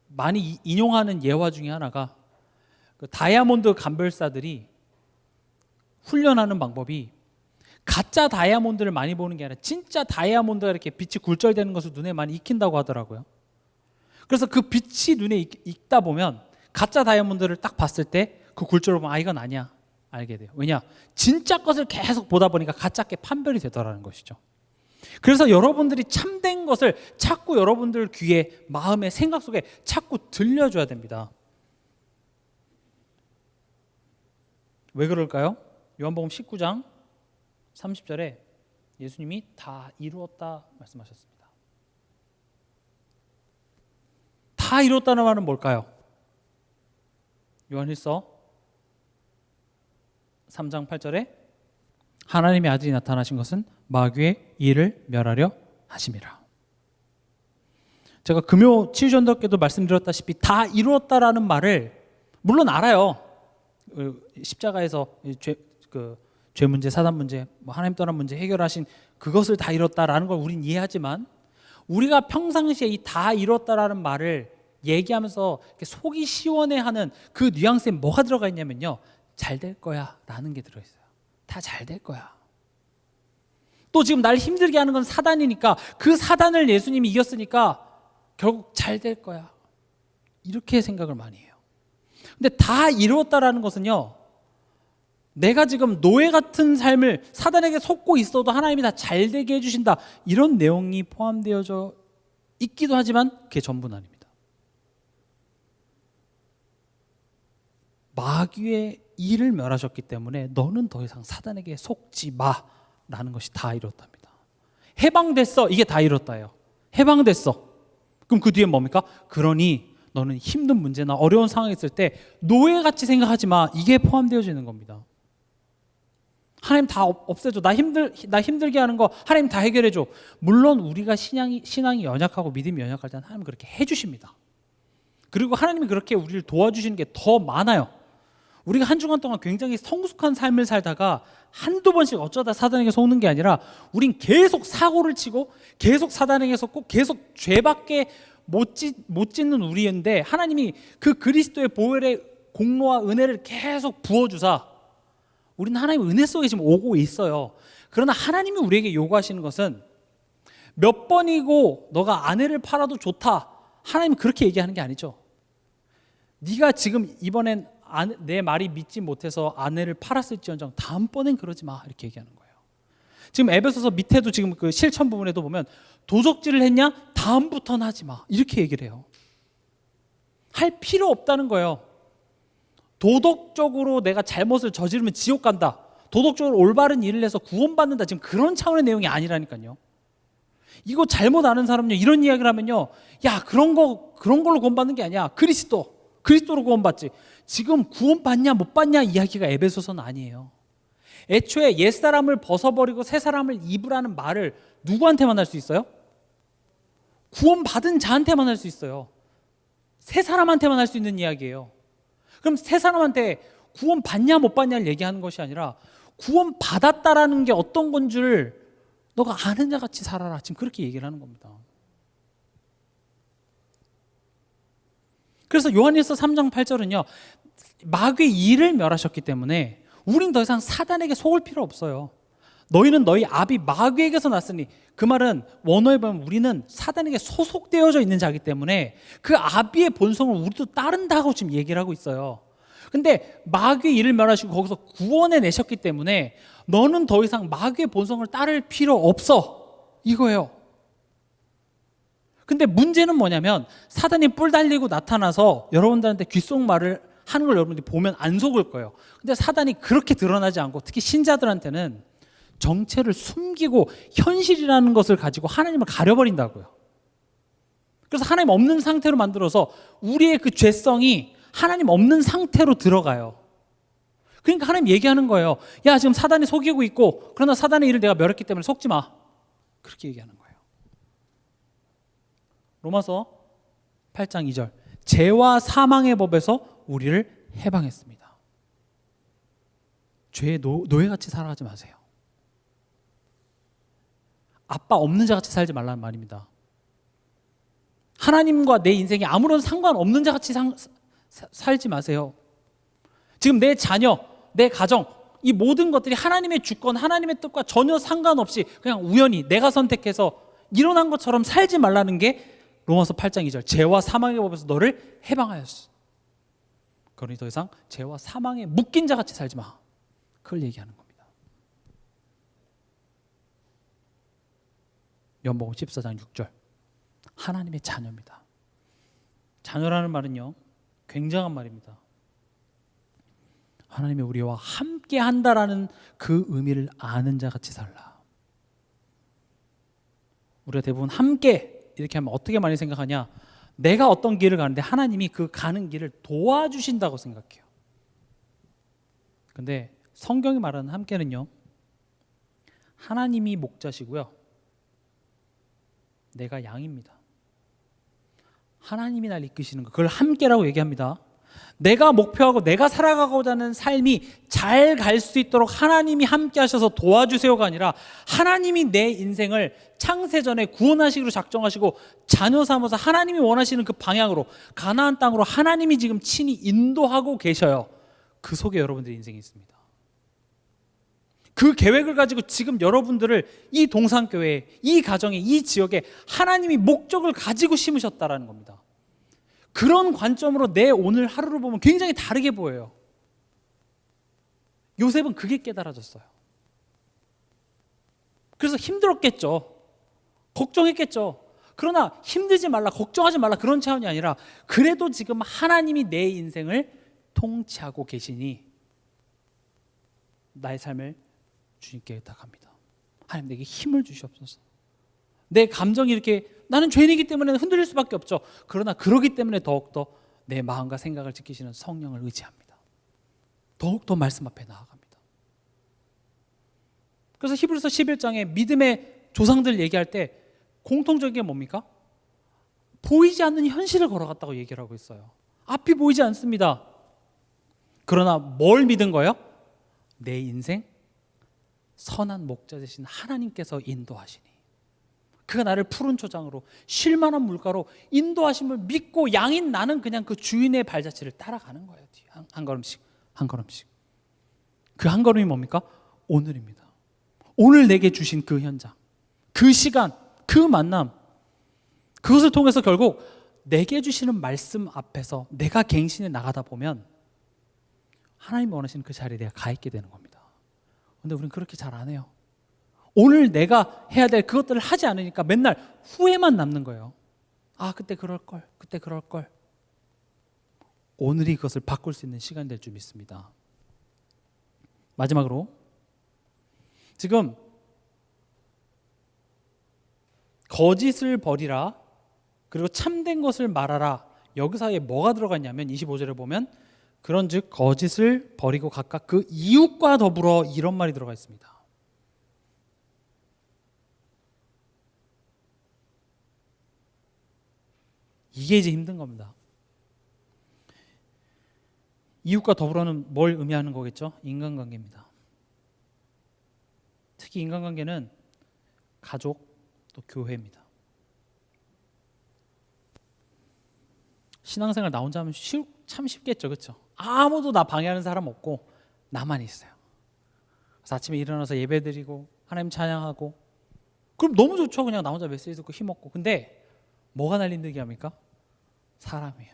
많이 인용하는 예화 중에 하나가 다이아몬드 감별사들이 훈련하는 방법이 가짜 다이아몬드를 많이 보는 게 아니라 진짜 다이아몬드가 이렇게 빛이 굴절되는 것을 눈에 많이 익힌다고 하더라고요. 그래서 그 빛이 눈에 익다 보면 가짜 다이아몬드를 딱 봤을 때 그 굴절을 보면 이건 아니야 알게 돼요. 왜냐? 진짜 것을 계속 보다 보니까 가짜게 판별이 되더라는 것이죠. 그래서 여러분들이 참된 것을 자꾸 여러분들 귀에, 마음에, 생각 속에 자꾸 들려줘야 됩니다. 왜 그럴까요? 요한복음 19장 30절에 예수님이 다 이루었다 말씀하셨습니다. 다 이루었다는 말은 뭘까요? 요한일서 3장 8절에 하나님의 아들이 나타나신 것은 마귀의 일을 멸하려 하심이라. 제가 금요 치유전도께도 말씀드렸다시피 다 이루었다라는 말을 물론 알아요. 십자가에서 죄 문제, 사단 문제, 하나님 떠난 문제 해결하신 그것을 다 이뤘다라는 걸 우린 이해하지만 우리가 평상시에 이 다 이뤘다라는 말을 얘기하면서 속이 시원해하는 그 뉘앙스에 뭐가 들어가 있냐면요. 잘 될 거야 라는 게 들어있어요. 다 잘 될 거야. 또 지금 날 힘들게 하는 건 사단이니까 그 사단을 예수님이 이겼으니까 결국 잘 될 거야. 이렇게 생각을 많이 해요. 근데 다 이루었다라는 것은요. 내가 지금 노예 같은 삶을 사단에게 속고 있어도 하나님이 다 잘 되게 해주신다. 이런 내용이 포함되어져 있기도 하지만 그게 전부는 아닙니다. 마귀의 일을 멸하셨기 때문에 너는 더 이상 사단에게 속지 마라는 것이 다 이뤘답니다. 해방됐어. 이게 다 이뤘다예요. 해방됐어. 그럼 그 뒤에 뭡니까? 그러니 너는 힘든 문제나 어려운 상황에 있을 때 노예같이 생각하지 마. 이게 포함되어지는 겁니다. 하나님 다 없애줘. 나 힘들게 하는 거 하나님 다 해결해줘. 물론 우리가 신앙이 연약하고 믿음이 연약할 때는 하나님 그렇게 해주십니다. 그리고 하나님이 그렇게 우리를 도와주시는 게 더 많아요. 우리가 한 주간 동안 굉장히 성숙한 삶을 살다가 한두 번씩 어쩌다 사단에게 속는 게 아니라 우린 계속 사고를 치고 계속 사단에게 속고 계속 죄밖에 못 짓는 우리인데 하나님이 그 그리스도의 보혈의 공로와 은혜를 계속 부어주사 우리는 하나님의 은혜 속에 지금 오고 있어요. 그러나 하나님이 우리에게 요구하시는 것은 몇 번이고 너가 아내를 팔아도 좋다. 하나님이 그렇게 얘기하는 게 아니죠. 네가 지금 이번엔 내 말이 믿지 못해서 아내를 팔았을지언정 다음번엔 그러지 마. 이렇게 얘기하는 거예요. 지금 에베소서 밑에도 지금 그 실천 부분에도 보면 도적질을 했냐? 다음부터는 하지 마. 이렇게 얘기를 해요. 할 필요 없다는 거예요. 도덕적으로 내가 잘못을 저지르면 지옥 간다. 도덕적으로 올바른 일을 해서 구원받는다. 지금 그런 차원의 내용이 아니라니까요. 이거 잘못 아는 사람은요, 이런 이야기를 하면요, 야, 그런 걸로 구원받는 게 아니야. 그리스도로 구원받지. 지금 구원받냐 못 받냐 이야기가 에베소서는 아니에요. 애초에 옛사람을 벗어버리고 새사람을 입으라는 말을 누구한테만 할 수 있어요? 구원받은 자한테만 할 수 있어요. 새 사람한테만 할 수 있는 이야기예요. 그럼 새 사람한테 구원받냐 못 받냐를 얘기하는 것이 아니라 구원받았다라는 게 어떤 건 줄 너가 아는 자같이 살아라. 지금 그렇게 얘기를 하는 겁니다. 그래서 요한일서 3장 8절은요, 마귀의 일을 멸하셨기 때문에 우린 더 이상 사단에게 속을 필요 없어요. 너희는 너희 아비 마귀에게서 났으니, 그 말은 원어에 보면 우리는 사단에게 소속되어져 있는 자이기 때문에 그 아비의 본성을 우리도 따른다고 지금 얘기를 하고 있어요. 근데 마귀의 일을 멸하시고 거기서 구원해 내셨기 때문에 너는 더 이상 마귀의 본성을 따를 필요 없어, 이거예요. 근데 문제는 뭐냐면 사단이 뿔 달리고 나타나서 여러분들한테 귓속말을 하는 걸 여러분들이 보면 안 속을 거예요. 근데 사단이 그렇게 드러나지 않고 특히 신자들한테는 정체를 숨기고 현실이라는 것을 가지고 하나님을 가려버린다고요. 그래서 하나님 없는 상태로 만들어서 우리의 그 죄성이 하나님 없는 상태로 들어가요. 그러니까 하나님 얘기하는 거예요. 야, 지금 사단이 속이고 있고, 그러나 사단의 일을 내가 멸했기 때문에 속지 마. 그렇게 얘기하는 거예요. 로마서 8장 2절, 죄와 사망의 법에서 우리를 해방했습니다. 죄의 노예같이 살아가지 마세요. 아빠 없는 자같이 살지 말라는 말입니다. 하나님과 내 인생에 아무런 상관없는 자같이 살지 마세요. 지금 내 자녀, 내 가정, 이 모든 것들이 하나님의 주권, 하나님의 뜻과 전혀 상관없이 그냥 우연히 내가 선택해서 일어난 것처럼 살지 말라는 게 로마서 8장 2절, 죄와 사망의 법에서 너를 해방하였어. 그러니 더 이상 죄와 사망에 묶인 자같이 살지 마. 그걸 얘기하는 겁니다. 요한복음 14장 6절, 하나님의 자녀입니다. 자녀라는 말은요, 굉장한 말입니다. 하나님이 우리와 함께 한다라는 그 의미를 아는 자같이 살라. 우리가 대부분 함께 이렇게 하면 어떻게 많이 생각하냐? 내가 어떤 길을 가는데 하나님이 그 가는 길을 도와주신다고 생각해요. 근데 성경이 말하는 함께는요, 하나님이 목자시고요, 내가 양입니다. 하나님이 날 이끄시는 거, 그걸 함께라고 얘기합니다. 내가 목표하고 내가 살아가고자 하는 삶이 잘 갈 수 있도록 하나님이 함께 하셔서 도와주세요가 아니라 하나님이 내 인생을 창세전에 구원하시기로 작정하시고 자녀 삼아서 하나님이 원하시는 그 방향으로, 가나안 땅으로 하나님이 지금 친히 인도하고 계셔요. 그 속에 여러분들의 인생이 있습니다. 그 계획을 가지고 지금 여러분들을 이 동산교회에, 이 가정에, 이 지역에 하나님이 목적을 가지고 심으셨다라는 겁니다. 그런 관점으로 내 오늘 하루를 보면 굉장히 다르게 보여요. 요셉은 그게 깨달아졌어요. 그래서 힘들었겠죠. 걱정했겠죠. 그러나 힘들지 말라, 걱정하지 말라, 그런 차원이 아니라 그래도 지금 하나님이 내 인생을 통치하고 계시니 나의 삶을 주님께 의탁합니다. 하나님, 내게 힘을 주시옵소서. 내 감정이 이렇게, 나는 죄인이기 때문에 흔들릴 수밖에 없죠. 그러나 그러기 때문에 더욱더 내 마음과 생각을 지키시는 성령을 의지합니다. 더욱더 말씀 앞에 나아갑니다. 그래서 히브리서 11장에 믿음의 조상들 얘기할 때 공통적인 게 뭡니까? 보이지 않는 현실을 걸어갔다고 얘기를 하고 있어요. 앞이 보이지 않습니다. 그러나 뭘 믿은 거예요? 내 인생 선한 목자 되신 하나님께서 인도하시니, 그가 나를 푸른 초장으로 쉴만한 물가로 인도하심을 믿고 양인 나는 그냥 그 주인의 발자취를 따라가는 거예요. 한 걸음씩 한 걸음씩. 그 한 걸음이 뭡니까? 오늘입니다. 오늘 내게 주신 그 현장, 그 시간, 그 만남, 그것을 통해서 결국 내게 주시는 말씀 앞에서 내가 갱신해 나가다 보면 하나님이 원하시는 그 자리에 내가 가 있게 되는 겁니다. 그런데 우리는 그렇게 잘 안 해요. 오늘 내가 해야 될 그것들을 하지 않으니까 맨날 후회만 남는 거예요. 아, 그때 그럴 걸, 그때 그럴 걸. 오늘이 그것을 바꿀 수 있는 시간이 될 줄 믿습니다. 마지막으로, 지금 거짓을 버리라, 그리고 참된 것을 말하라, 여기 사이에 뭐가 들어가 있냐면 25절에 보면 그런즉 거짓을 버리고 각각 그 이웃과 더불어, 이런 말이 들어가 있습니다. 이게 이제 힘든 겁니다. 이웃과 더불어는 뭘 의미하는 거겠죠? 인간관계입니다. 특히 인간관계는 가족, 또 교회입니다. 신앙생활 나 혼자 하면 참 쉽겠죠, 그렇죠? 아무도 나 방해하는 사람 없고 나만 있어요. 그래서 아침에 일어나서 예배드리고 하나님 찬양하고, 그럼 너무 좋죠. 그냥 나 혼자 메시지 듣고 힘없고. 근데 뭐가 날 힘들게 합니까? 사람이에요.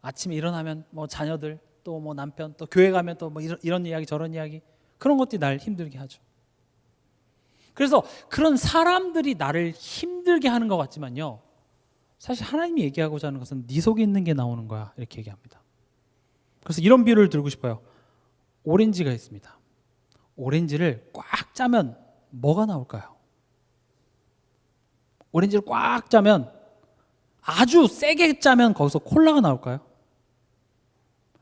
아침에 일어나면 뭐 자녀들, 또 뭐 남편, 또 교회 가면 또 뭐 이런 이야기 저런 이야기, 그런 것들이 날 힘들게 하죠. 그래서 그런 사람들이 나를 힘들게 하는 것 같지만요, 사실 하나님이 얘기하고자 하는 것은 네 속에 있는 게 나오는 거야, 이렇게 얘기합니다. 그래서 이런 비유를 들고 싶어요. 오렌지가 있습니다. 오렌지를 꽉 짜면 뭐가 나올까요? 오렌지를 꽉 짜면, 아주 세게 짜면 거기서 콜라가 나올까요?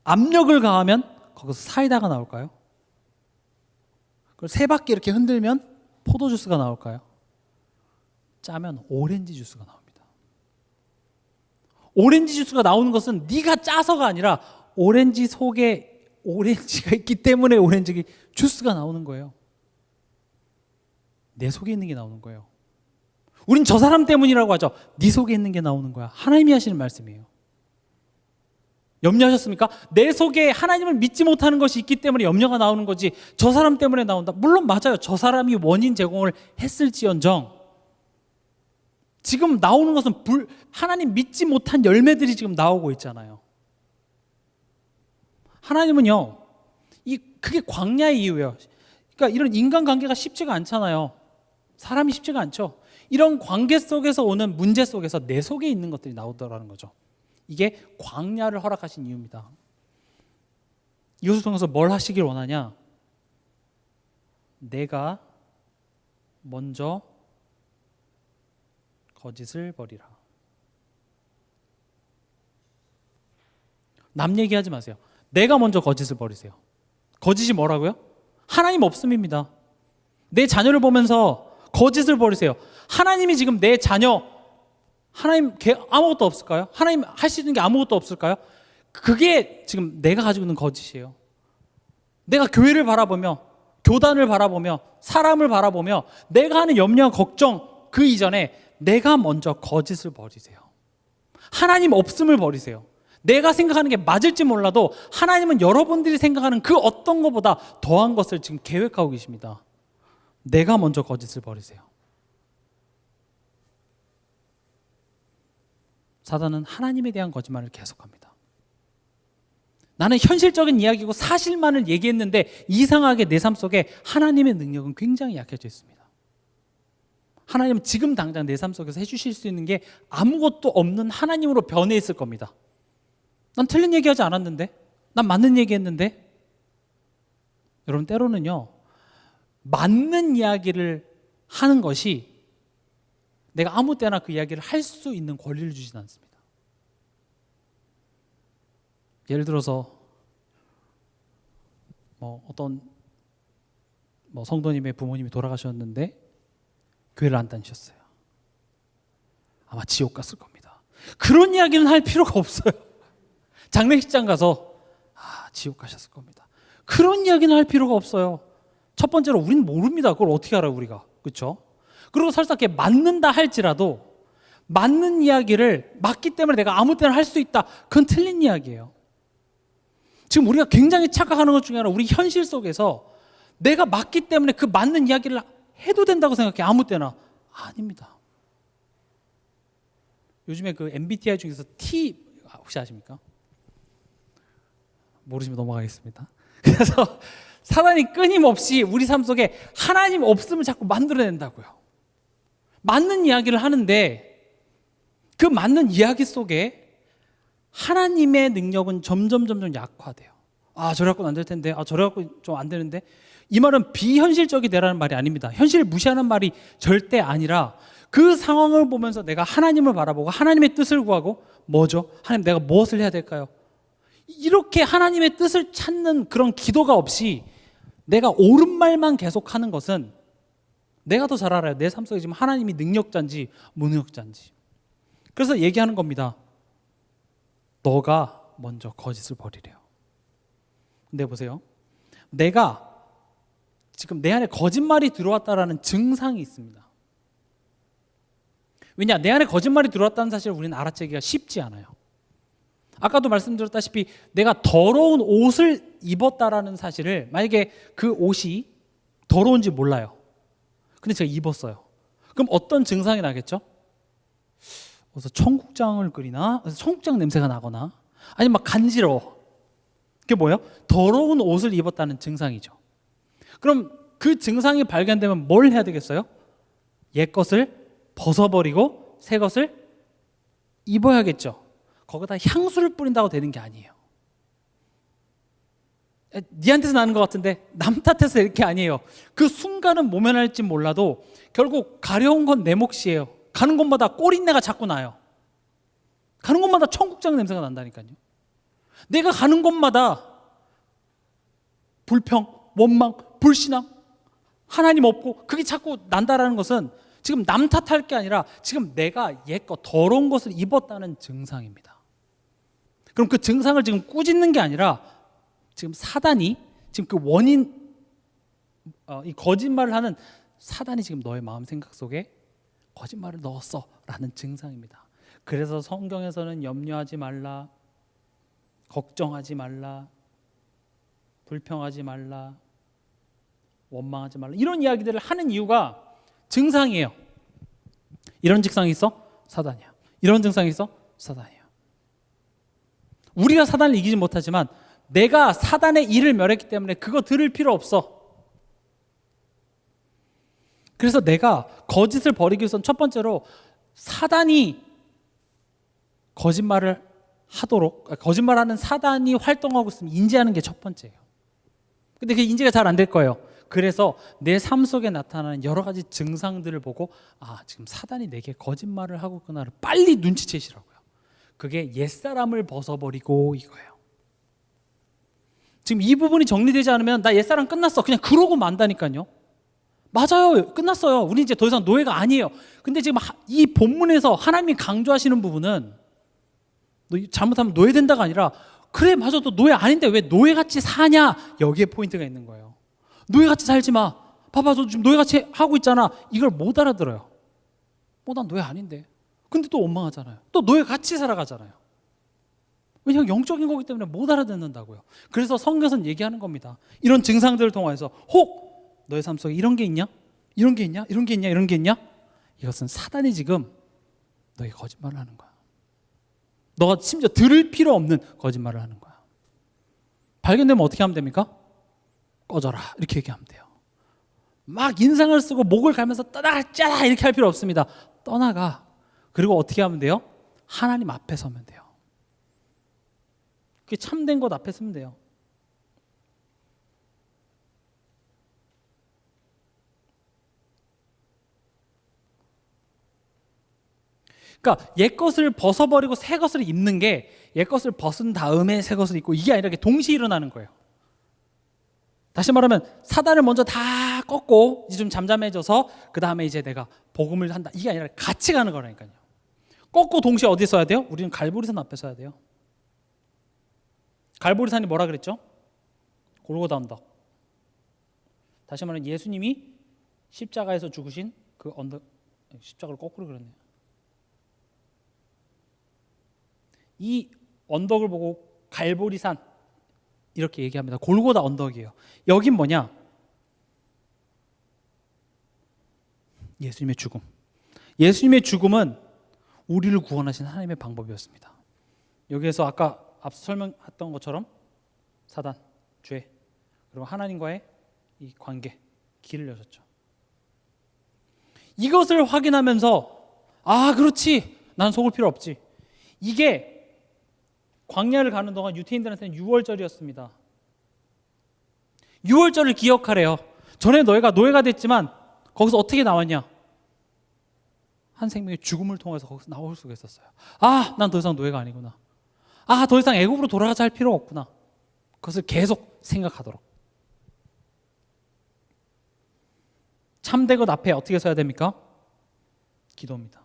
압력을 가하면 거기서 사이다가 나올까요? 그걸 세 바퀴 이렇게 흔들면 포도주스가 나올까요? 짜면 오렌지 주스가 나옵니다. 오렌지 주스가 나오는 것은 네가 짜서가 아니라 오렌지 속에 오렌지가 있기 때문에 오렌지 주스가 나오는 거예요. 내 속에 있는 게 나오는 거예요. 우린 저 사람 때문이라고 하죠. 네 속에 있는 게 나오는 거야. 하나님이 하시는 말씀이에요. 염려하셨습니까? 내 속에 하나님을 믿지 못하는 것이 있기 때문에 염려가 나오는 거지, 저 사람 때문에 나온다. 물론 맞아요. 저 사람이 원인 제공을 했을지언정 지금 나오는 것은 하나님 믿지 못한 열매들이 지금 나오고 있잖아요. 하나님은요, 그게 광야의 이유예요. 그러니까 이런 인간관계가 쉽지가 않잖아요. 사람이 쉽지가 않죠. 이런 관계 속에서 오는 문제 속에서 내 속에 있는 것들이 나오더라는 거죠. 이게 광야를 허락하신 이유입니다. 이것을 통해서 뭘 하시길 원하냐? 내가 먼저 거짓을 버리라. 남 얘기하지 마세요. 내가 먼저 거짓을 버리세요. 거짓이 뭐라고요? 하나님 없음입니다. 내 자녀를 보면서 거짓을 버리세요. 하나님이 지금 내 자녀, 하나님 아무것도 없을까요? 하나님 할 수 있는 게 아무것도 없을까요? 그게 지금 내가 가지고 있는 거짓이에요. 내가 교회를 바라보며, 교단을 바라보며, 사람을 바라보며 내가 하는 염려와 걱정, 그 이전에 내가 먼저 거짓을 버리세요. 하나님 없음을 버리세요. 내가 생각하는 게 맞을지 몰라도 하나님은 여러분들이 생각하는 그 어떤 것보다 더한 것을 지금 계획하고 계십니다. 내가 먼저 거짓을 버리세요. 사단은 하나님에 대한 거짓말을 계속합니다. 나는 현실적인 이야기고 사실만을 얘기했는데 이상하게 내 삶 속에 하나님의 능력은 굉장히 약해져 있습니다. 하나님은 지금 당장 내 삶 속에서 해주실 수 있는 게 아무것도 없는 하나님으로 변해 있을 겁니다. 난 틀린 얘기하지 않았는데, 난 맞는 얘기했는데. 여러분, 때로는요, 맞는 이야기를 하는 것이 내가 아무 때나 그 이야기를 할 수 있는 권리를 주진 않습니다. 예를 들어서 어떤 뭐 성도님의 부모님이 돌아가셨는데 교회를 안 다니셨어요. 아마 지옥 갔을 겁니다. 그런 이야기는 할 필요가 없어요. 장례식장 가서 지옥 가셨을 겁니다. 그런 이야기는 할 필요가 없어요. 첫 번째로 우리는 모릅니다. 그걸 어떻게 알아요, 우리가. 그렇죠? 그리고 설사 그게 맞는다 할지라도 맞는 이야기를 맞기 때문에 내가 아무 때나 할 수 있다. 그건 틀린 이야기예요. 지금 우리가 굉장히 착각하는 것 중에 하나, 우리 현실 속에서 내가 맞기 때문에 그 맞는 이야기를 해도 된다고 생각해. 아무 때나. 아닙니다. 요즘에 그 MBTI 중에서 T 혹시 아십니까? 모르시면 넘어가겠습니다. 그래서 사단이 끊임없이 우리 삶 속에 하나님 없음을 자꾸 만들어낸다고요. 맞는 이야기를 하는데 그 맞는 이야기 속에 하나님의 능력은 점점 약화돼요. 저래 갖고는 안 될 텐데, 저래 갖고 좀 안 되는데. 이 말은 비현실적이 되라는 말이 아닙니다. 현실을 무시하는 말이 절대 아니라 그 상황을 보면서 내가 하나님을 바라보고 하나님의 뜻을 구하고, 뭐죠? 하나님, 내가 무엇을 해야 될까요? 이렇게 하나님의 뜻을 찾는 그런 기도가 없이 내가 옳은 말만 계속하는 것은, 내가 더 잘 알아요. 내 삶 속에 지금 하나님이 능력자인지 무능력자인지. 그래서 얘기하는 겁니다. 너가 먼저 거짓을 버리래요. 근데 보세요. 내가 지금 내 안에 거짓말이 들어왔다라는 증상이 있습니다. 왜냐? 내 안에 거짓말이 들어왔다는 사실을 우리는 알아채기가 쉽지 않아요. 아까도 말씀드렸다시피 내가 더러운 옷을 입었다라는 사실을, 만약에 그 옷이 더러운지 몰라요. 근데 제가 입었어요. 그럼 어떤 증상이 나겠죠? 그래서 청국장을 끓이나? 그래서 청국장 냄새가 나거나, 아니면 막 간지러워. 그게 뭐예요? 더러운 옷을 입었다는 증상이죠. 그럼 그 증상이 발견되면 뭘 해야 되겠어요? 옛 것을 벗어버리고 새 것을 입어야겠죠. 거기다 향수를 뿌린다고 되는 게 아니에요. 니한테서 나는 것 같은데 남 탓해서 이렇게 아니에요. 그 순간은 모면할지 몰라도 결국 가려운 건 내 몫이에요. 가는 곳마다 꼬린내가 자꾸 나요. 가는 곳마다 청국장 냄새가 난다니까요. 내가 가는 곳마다 불평, 원망, 불신앙, 하나님 없고 그게 자꾸 난다라는 것은 지금 남 탓할 게 아니라 지금 내가 옛것 더러운 것을 입었다는 증상입니다. 그럼 그 증상을 지금 꾸짖는 게 아니라 지금 사단이, 지금 그 원인, 이 거짓말을 하는 사단이 지금 너의 마음 생각 속에 거짓말을 넣었어 라는 증상입니다. 그래서 성경에서는 염려하지 말라, 걱정하지 말라, 불평하지 말라, 원망하지 말라, 이런 이야기들을 하는 이유가 증상이에요. 이런 증상이 있어? 사단이야. 이런 증상이 있어? 사단이야. 우리가 사단을 이기지 못하지만 내가 사단의 일을 멸했기 때문에 그거 들을 필요 없어. 그래서 내가 거짓을 버리기 위해서는 첫 번째로 사단이 거짓말을 하도록, 거짓말하는 사단이 활동하고 있으면 인지하는 게 첫 번째예요. 근데 그게 인지가 잘 안 될 거예요. 그래서 내 삶 속에 나타나는 여러 가지 증상들을 보고 지금 사단이 내게 거짓말을 하고 있구나를 빨리 눈치채시라고요. 그게 옛사람을 벗어버리고 이거예요. 지금 이 부분이 정리되지 않으면 나 옛사람 끝났어 그냥 그러고 만다니까요. 맞아요. 끝났어요. 우리 이제 더 이상 노예가 아니에요. 근데 지금 이 본문에서 하나님이 강조하시는 부분은 너 잘못하면 노예된다가 아니라, 그래 맞아 너 노예 아닌데 왜 노예같이 사냐, 여기에 포인트가 있는 거예요. 노예같이 살지 마. 봐봐 너 지금 노예같이 하고 있잖아. 이걸 못 알아들어요. 난 노예 아닌데. 근데 또 원망하잖아요. 또 노예같이 살아가잖아요. 왜냐하면 영적인 거기 때문에 못 알아듣는다고요. 그래서 성경에서는 얘기하는 겁니다. 이런 증상들을 통해서 혹 너의 삶 속에 이런 게 있냐? 이런 게 있냐? 이런 게 있냐? 이런 게 있냐? 이것은 사단이 지금 너에게 거짓말을 하는 거야. 너가 심지어 들을 필요 없는 거짓말을 하는 거야. 발견되면 어떻게 하면 됩니까? 꺼져라 이렇게 얘기하면 돼요. 막 인상을 쓰고 목을 갈면서 떠나가자 이렇게 할 필요 없습니다. 떠나가. 그리고 어떻게 하면 돼요? 하나님 앞에 서면 돼요. 그게 참된 것 앞에 서면 돼요. 그러니까 옛 것을 벗어버리고 새 것을 입는 게 옛 것을 벗은 다음에 새 것을 입고, 이게 아니라 동시에 일어나는 거예요. 다시 말하면 사단을 먼저 다 꺾고 이제 좀 잠잠해져서 그 다음에 이제 내가 복음을 한다. 이게 아니라 같이 가는 거라니까요. 꺾고 동시에 어디 써야 돼요? 우리는 갈보리산 앞에 써야 돼요. 갈보리산이 뭐라 그랬죠? 골고다 언덕. 다시 말하면 예수님이 십자가에서 죽으신 그 언덕, 십자가를 거꾸로 그렸네요. 이 언덕을 보고 갈보리산 이렇게 얘기합니다. 골고다 언덕이에요. 여긴 뭐냐? 예수님의 죽음. 예수님의 죽음은 우리를 구원하신 하나님의 방법이었습니다. 여기에서 아까 앞서 설명했던 것처럼 사단, 죄, 그리고 하나님과의 이 관계, 길을 여셨죠. 이것을 확인하면서 아 그렇지, 난 속을 필요 없지. 이게 광야를 가는 동안 유태인들한테는 유월절이었습니다. 유월절을 기억하래요. 전에 너희가 노예가 됐지만 거기서 어떻게 나왔냐? 한 생명의 죽음을 통해서 거기서 나올 수가 있었어요. 아, 난 더 이상 노예가 아니구나. 아, 더 이상 애굽으로 돌아가자 할 필요가 없구나. 그것을 계속 생각하도록. 참된 것 앞에 어떻게 서야 됩니까? 기도입니다.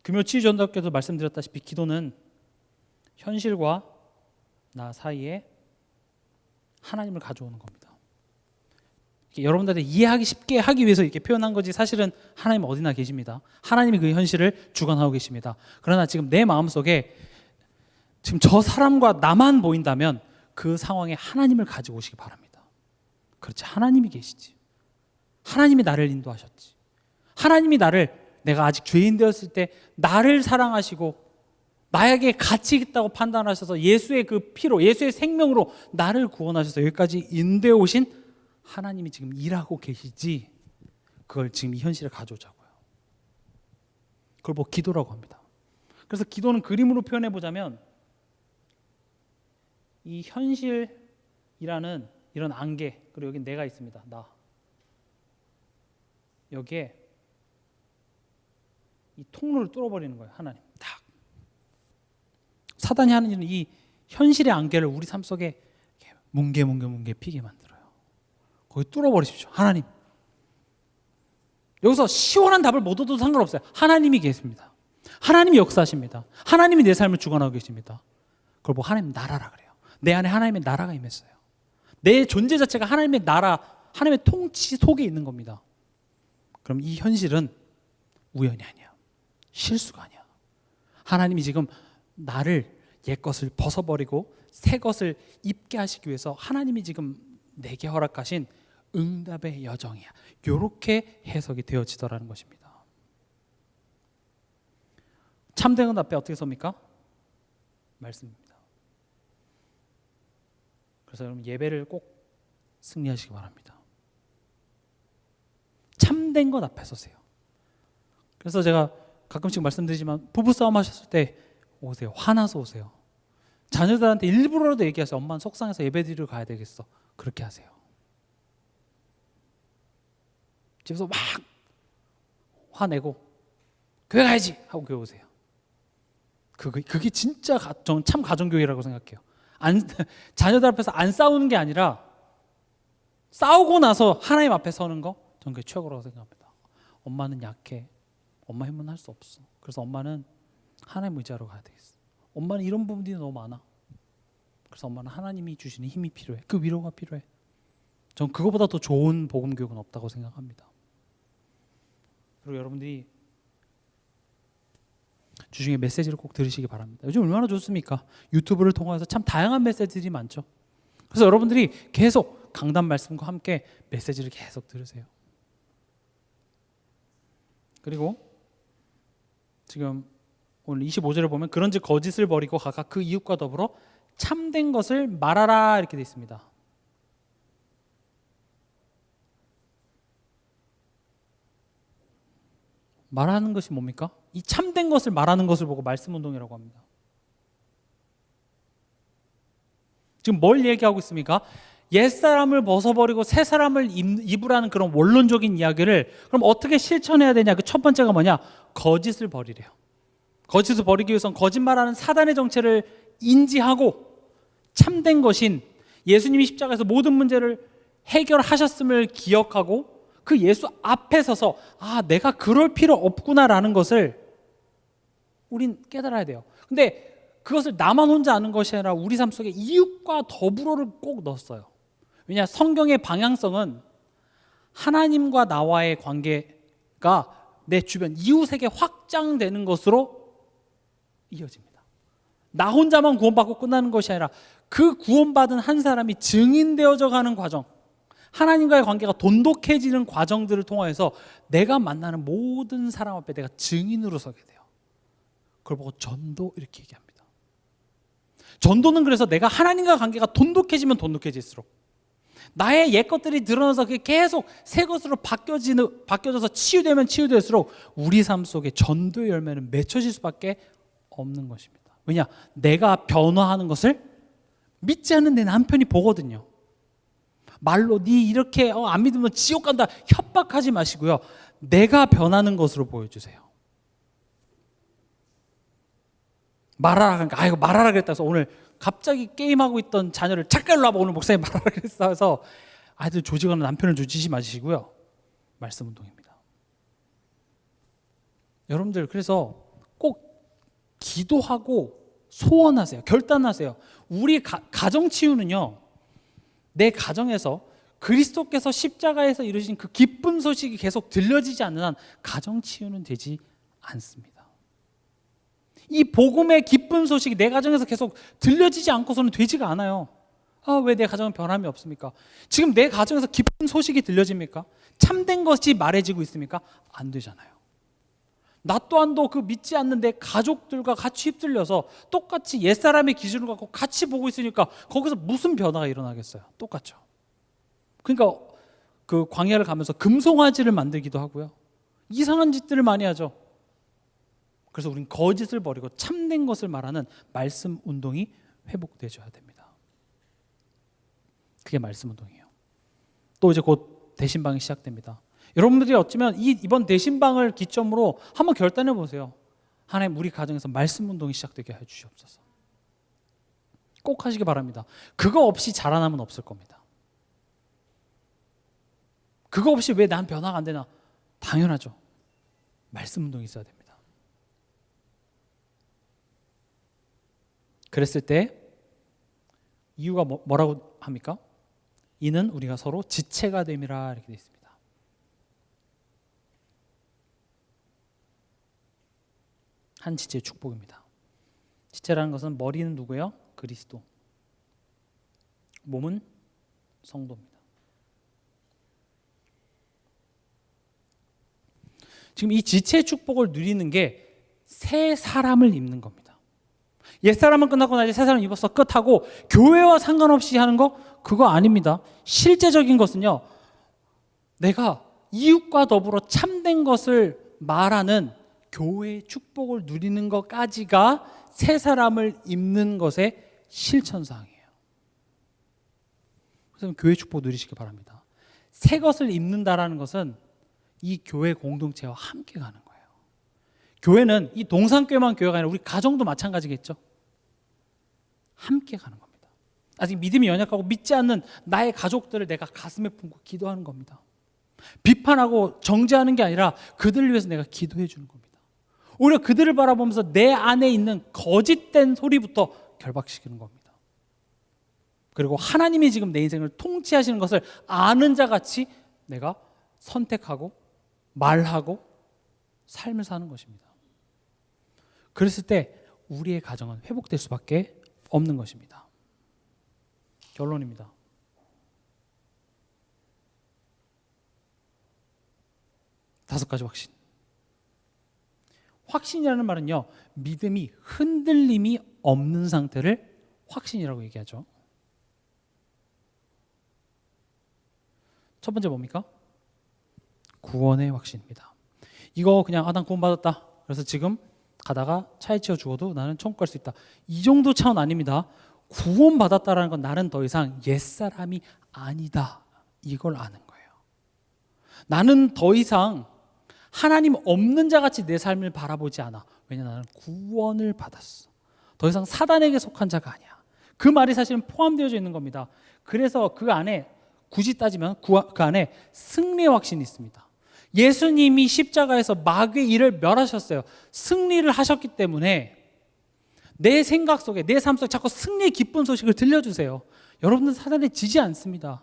금요 치유전도학교에서 말씀드렸다시피 기도는 현실과 나 사이에 하나님을 가져오는 겁니다. 여러분들한테 이해하기 쉽게 하기 위해서 이렇게 표현한 거지 사실은 하나님은 어디나 계십니다. 하나님이 그 현실을 주관하고 계십니다. 그러나 지금 내 마음속에 지금 저 사람과 나만 보인다면 그 상황에 하나님을 가지고 오시기 바랍니다. 그렇지, 하나님이 계시지. 하나님이 나를 인도하셨지. 하나님이 내가 아직 죄인 되었을 때 나를 사랑하시고 나에게 가치 있다고 판단하셔서 예수의 그 피로, 예수의 생명으로 나를 구원하셔서 여기까지 인도해 오신 하나님이 지금 일하고 계시지. 그걸 지금 이 현실에 가져오자고요. 그걸 뭐 기도라고 합니다. 그래서 기도는 그림으로 표현해 보자면 이 현실이라는 이런 안개, 그리고 여기 내가 있습니다. 나. 여기에 이 통로를 뚫어버리는 거예요. 하나님. 딱. 사단이 하는 일은 이 현실의 안개를 우리 삶 속에 뭉게 피게 만들어요. 거기 뚫어버리십시오. 하나님. 여기서 시원한 답을 못 얻어도 상관없어요. 하나님이 계십니다. 하나님이 역사하십니다. 하나님이 내 삶을 주관하고 계십니다. 그걸 보고 하나님 나라라 그래요. 내 안에 하나님의 나라가 임했어요. 내 존재 자체가 하나님의 나라, 하나님의 통치 속에 있는 겁니다. 그럼 이 현실은 우연이 아니야. 실수가 아니야. 하나님이 지금 나를 옛것을 벗어버리고 새 것을 입게 하시기 위해서 하나님이 지금 내게 허락하신 응답의 여정이야. 이렇게 해석이 되어지더라는 것입니다. 참된 것 앞에 어떻게 섭니까? 말씀입니다. 그래서 여러분 예배를 꼭 승리하시기 바랍니다. 참된 것 앞에 서세요. 그래서 제가 가끔씩 말씀드리지만 부부싸움 하셨을 때 오세요. 화나서 오세요. 자녀들한테 일부러라도 얘기하세요. 엄마는 속상해서 예배드리러 가야 되겠어. 그렇게 하세요. 집에서 막 화내고 교회 가야지 하고 교회 오세요. 그게 진짜 저는 참 가정교회라고 생각해요. 자녀들 앞에서 안 싸우는 게 아니라 싸우고 나서 하나님 앞에 서는 거, 저는 그게 최고라고 생각합니다. 엄마는 약해. 엄마 힘은 할 수 없어. 그래서 엄마는 하나님 의지하러 가야 되겠어. 엄마는 이런 부분들이 너무 많아. 그래서 엄마는 하나님이 주시는 힘이 필요해. 그 위로가 필요해. 전 그거보다 더 좋은 복음 교육은 없다고 생각합니다. 그리고 여러분들이 주중에 메시지를 꼭 들으시기 바랍니다. 요즘 얼마나 좋습니까? 유튜브를 통해서 참 다양한 메시지들이 많죠. 그래서 여러분들이 계속 강단 말씀과 함께 메시지를 계속 들으세요. 그리고 지금 오늘 25절을 보면 그런즉 거짓을 버리고 각각 그 이웃과 더불어 참된 것을 말하라 이렇게 되어 있습니다. 말하는 것이 뭡니까? 이 참된 것을 말하는 것을 보고 말씀운동이라고 합니다. 지금 뭘 얘기하고 있습니까? 옛사람을 벗어버리고 새 사람을 입으라는 그런 원론적인 이야기를 그럼 어떻게 실천해야 되냐? 그 첫 번째가 뭐냐? 거짓을 버리래요. 거짓을 버리기 위해서는 거짓말하는 사단의 정체를 인지하고 참된 것인 예수님이 십자가에서 모든 문제를 해결하셨음을 기억하고 그 예수 앞에 서서 내가 그럴 필요 없구나라는 것을 우린 깨달아야 돼요. 근데 그것을 나만 혼자 아는 것이 아니라 우리 삶 속에 이웃과 더불어를 꼭 넣었어요. 왜냐, 성경의 방향성은 하나님과 나와의 관계가 내 주변 이웃에게 확장되는 것으로 이어집니다. 나 혼자만 구원받고 끝나는 것이 아니라 그 구원받은 한 사람이 증인되어져 가는 과정, 하나님과의 관계가 돈독해지는 과정들을 통해서 내가 만나는 모든 사람 앞에 내가 증인으로 서게 돼요. 그걸 보고 전도 이렇게 얘기합니다. 전도는 그래서 내가 하나님과 관계가 돈독해지면 돈독해질수록 나의 옛 것들이 드러나서 그게 계속 새 것으로 바뀌어져서 치유되면 치유될수록 우리 삶 속에 전도의 열매는 맺혀질 수밖에 없는 것입니다. 왜냐? 내가 변화하는 것을 믿지 않는 내 남편이 보거든요. 말로 네 이렇게 안 믿으면 지옥 간다 협박하지 마시고요. 내가 변하는 것으로 보여주세요. 말하라 그러니까 이거 말하라 그랬다 해서 오늘 갑자기 게임하고 있던 자녀를 잠깐 일로 와봐 오늘 목사님 말하라 그랬어 해서 아이들 조지거나 남편을 조지지 마시고요. 말씀 운동입니다. 여러분들 그래서 꼭 기도하고 소원하세요. 결단하세요. 우리 가정 치유는요, 내 가정에서 그리스도께서 십자가에서 이루신 그 기쁜 소식이 계속 들려지지 않는 한 가정 치유는 되지 않습니다. 이 복음의 기쁜 소식이 내 가정에서 계속 들려지지 않고서는 되지가 않아요. 왜 내 가정은 변함이 없습니까? 지금 내 가정에서 기쁜 소식이 들려집니까? 참된 것이 말해지고 있습니까? 안 되잖아요. 나 또한도 그 믿지 않는 내 가족들과 같이 휩쓸려서 똑같이 옛사람의 기준을 갖고 같이 보고 있으니까 거기서 무슨 변화가 일어나겠어요? 똑같죠. 그러니까 그 광야를 가면서 금송아지를 만들기도 하고요. 이상한 짓들을 많이 하죠. 그래서 우린 거짓을 버리고 참된 것을 말하는 말씀 운동이 회복되어야 됩니다. 그게 말씀 운동이에요. 또 이제 곧 대신방이 시작됩니다. 여러분들이 어쩌면 이번 대신방을 기점으로 한번 결단해 보세요. 하나님 우리 가정에서 말씀 운동이 시작되게 해 주시옵소서. 꼭 하시기 바랍니다. 그거 없이 자라남은 없을 겁니다. 그거 없이 왜 난 변화가 안 되나? 당연하죠. 말씀 운동이 있어야 됩니다. 그랬을 때 이유가 뭐라고 합니까? 이는 우리가 서로 지체가 됨이라 이렇게 되어 있습니다. 한 지체의 축복입니다. 지체라는 것은 머리는 누구예요? 그리스도. 몸은 성도입니다. 지금 이 지체의 축복을 누리는 게 새 사람을 입는 겁니다. 옛사람은 끝나고 나 이제 새 사람 입어서 끝하고 교회와 상관없이 하는 거 그거 아닙니다. 실제적인 것은요, 내가 이웃과 더불어 참된 것을 말하는 교회의 축복을 누리는 것까지가 새 사람을 입는 것의 실천사항이에요. 그래서 교회 축복 누리시기 바랍니다. 새 것을 입는다라는 것은 이 교회 공동체와 함께 가는 거예요. 교회는 이 동산교회만 교회가 아니라 우리 가정도 마찬가지겠죠. 함께 가는 겁니다. 아직 믿음이 연약하고 믿지 않는 나의 가족들을 내가 가슴에 품고 기도하는 겁니다. 비판하고 정죄하는 게 아니라 그들을 위해서 내가 기도해 주는 겁니다. 오히려 그들을 바라보면서 내 안에 있는 거짓된 소리부터 결박시키는 겁니다. 그리고 하나님이 지금 내 인생을 통치하시는 것을 아는 자 같이 내가 선택하고 말하고 삶을 사는 것입니다. 그랬을 때 우리의 가정은 회복될 수밖에 없는 것입니다. 결론입니다. 다섯 가지 확신. 확신이라는 말은요, 믿음이 흔들림이 없는 상태를 확신이라고 얘기하죠. 첫 번째 뭡니까? 구원의 확신입니다. 이거 그냥 난 구원받았다. 그래서 지금 가다가 차에 치여 죽어도 나는 천국 갈 수 있다. 이 정도 차원 아닙니다. 구원받았다라는 건 나는 더 이상 옛사람이 아니다. 이걸 아는 거예요. 나는 더 이상 하나님 없는 자같이 내 삶을 바라보지 않아. 왜냐, 나는 구원을 받았어. 더 이상 사단에게 속한 자가 아니야. 그 말이 사실은 포함되어져 있는 겁니다. 그래서 그 안에 굳이 따지면 그 안에 승리의 확신이 있습니다. 예수님이 십자가에서 마귀의 일을 멸하셨어요. 승리를 하셨기 때문에 내 생각 속에, 내 삶 속에 자꾸 승리의 기쁜 소식을 들려주세요. 여러분들 사단에 지지 않습니다.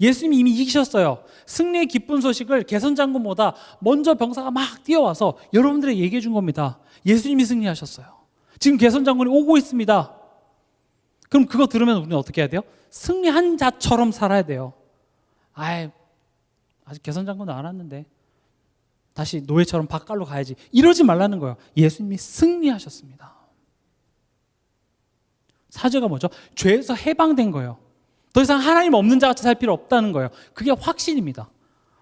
예수님이 이미 이기셨어요. 승리의 기쁜 소식을 개선장군보다 먼저 병사가 막 뛰어와서 여러분들에게 얘기해 준 겁니다. 예수님이 승리하셨어요. 지금 개선장군이 오고 있습니다. 그럼 그거 들으면 우리는 어떻게 해야 돼요? 승리한 자처럼 살아야 돼요. 아직 개선장군도 안 왔는데 다시 노예처럼 밭갈로 가야지, 이러지 말라는 거예요. 예수님이 승리하셨습니다. 사죄가 뭐죠? 죄에서 해방된 거예요. 더 이상 하나님 없는 자 같이 살 필요 없다는 거예요. 그게 확신입니다.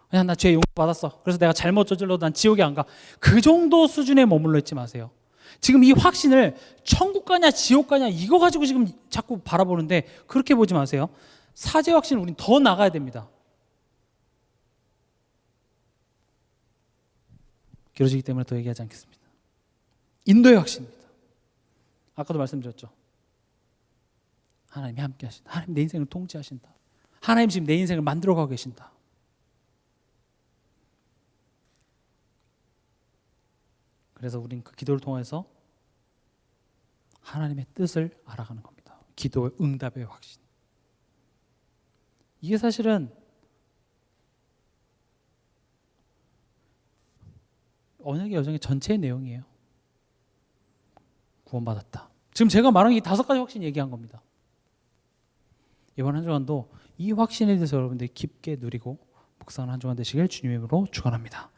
그냥 나 죄 용서받았어, 그래서 내가 잘못 저질러도 난 지옥에 안 가. 그 정도 수준에 머물러 있지 마세요. 지금 이 확신을 천국 가냐 지옥 가냐 이거 가지고 지금 자꾸 바라보는데 그렇게 보지 마세요. 사죄 확신을 우린 더 나가야 됩니다. 길어지기 때문에 더 얘기하지 않겠습니다. 인도의 확신입니다. 아까도 말씀드렸죠. 하나님이 함께 하신다. 하나님 내 인생을 통치하신다. 하나님 지금 내 인생을 만들어가고 계신다. 그래서 우린 그 기도를 통해서 하나님의 뜻을 알아가는 겁니다. 기도의 응답의 확신. 이게 사실은 언약의 여정의 전체의 내용이에요. 구원받았다. 지금 제가 말한 이 5가지 확신 얘기한 겁니다. 이번 한 주간도 이 확신에 대해서 여러분들이 깊게 누리고 묵상하는 한 주간 되시길 주님의 이름으로 축원합니다.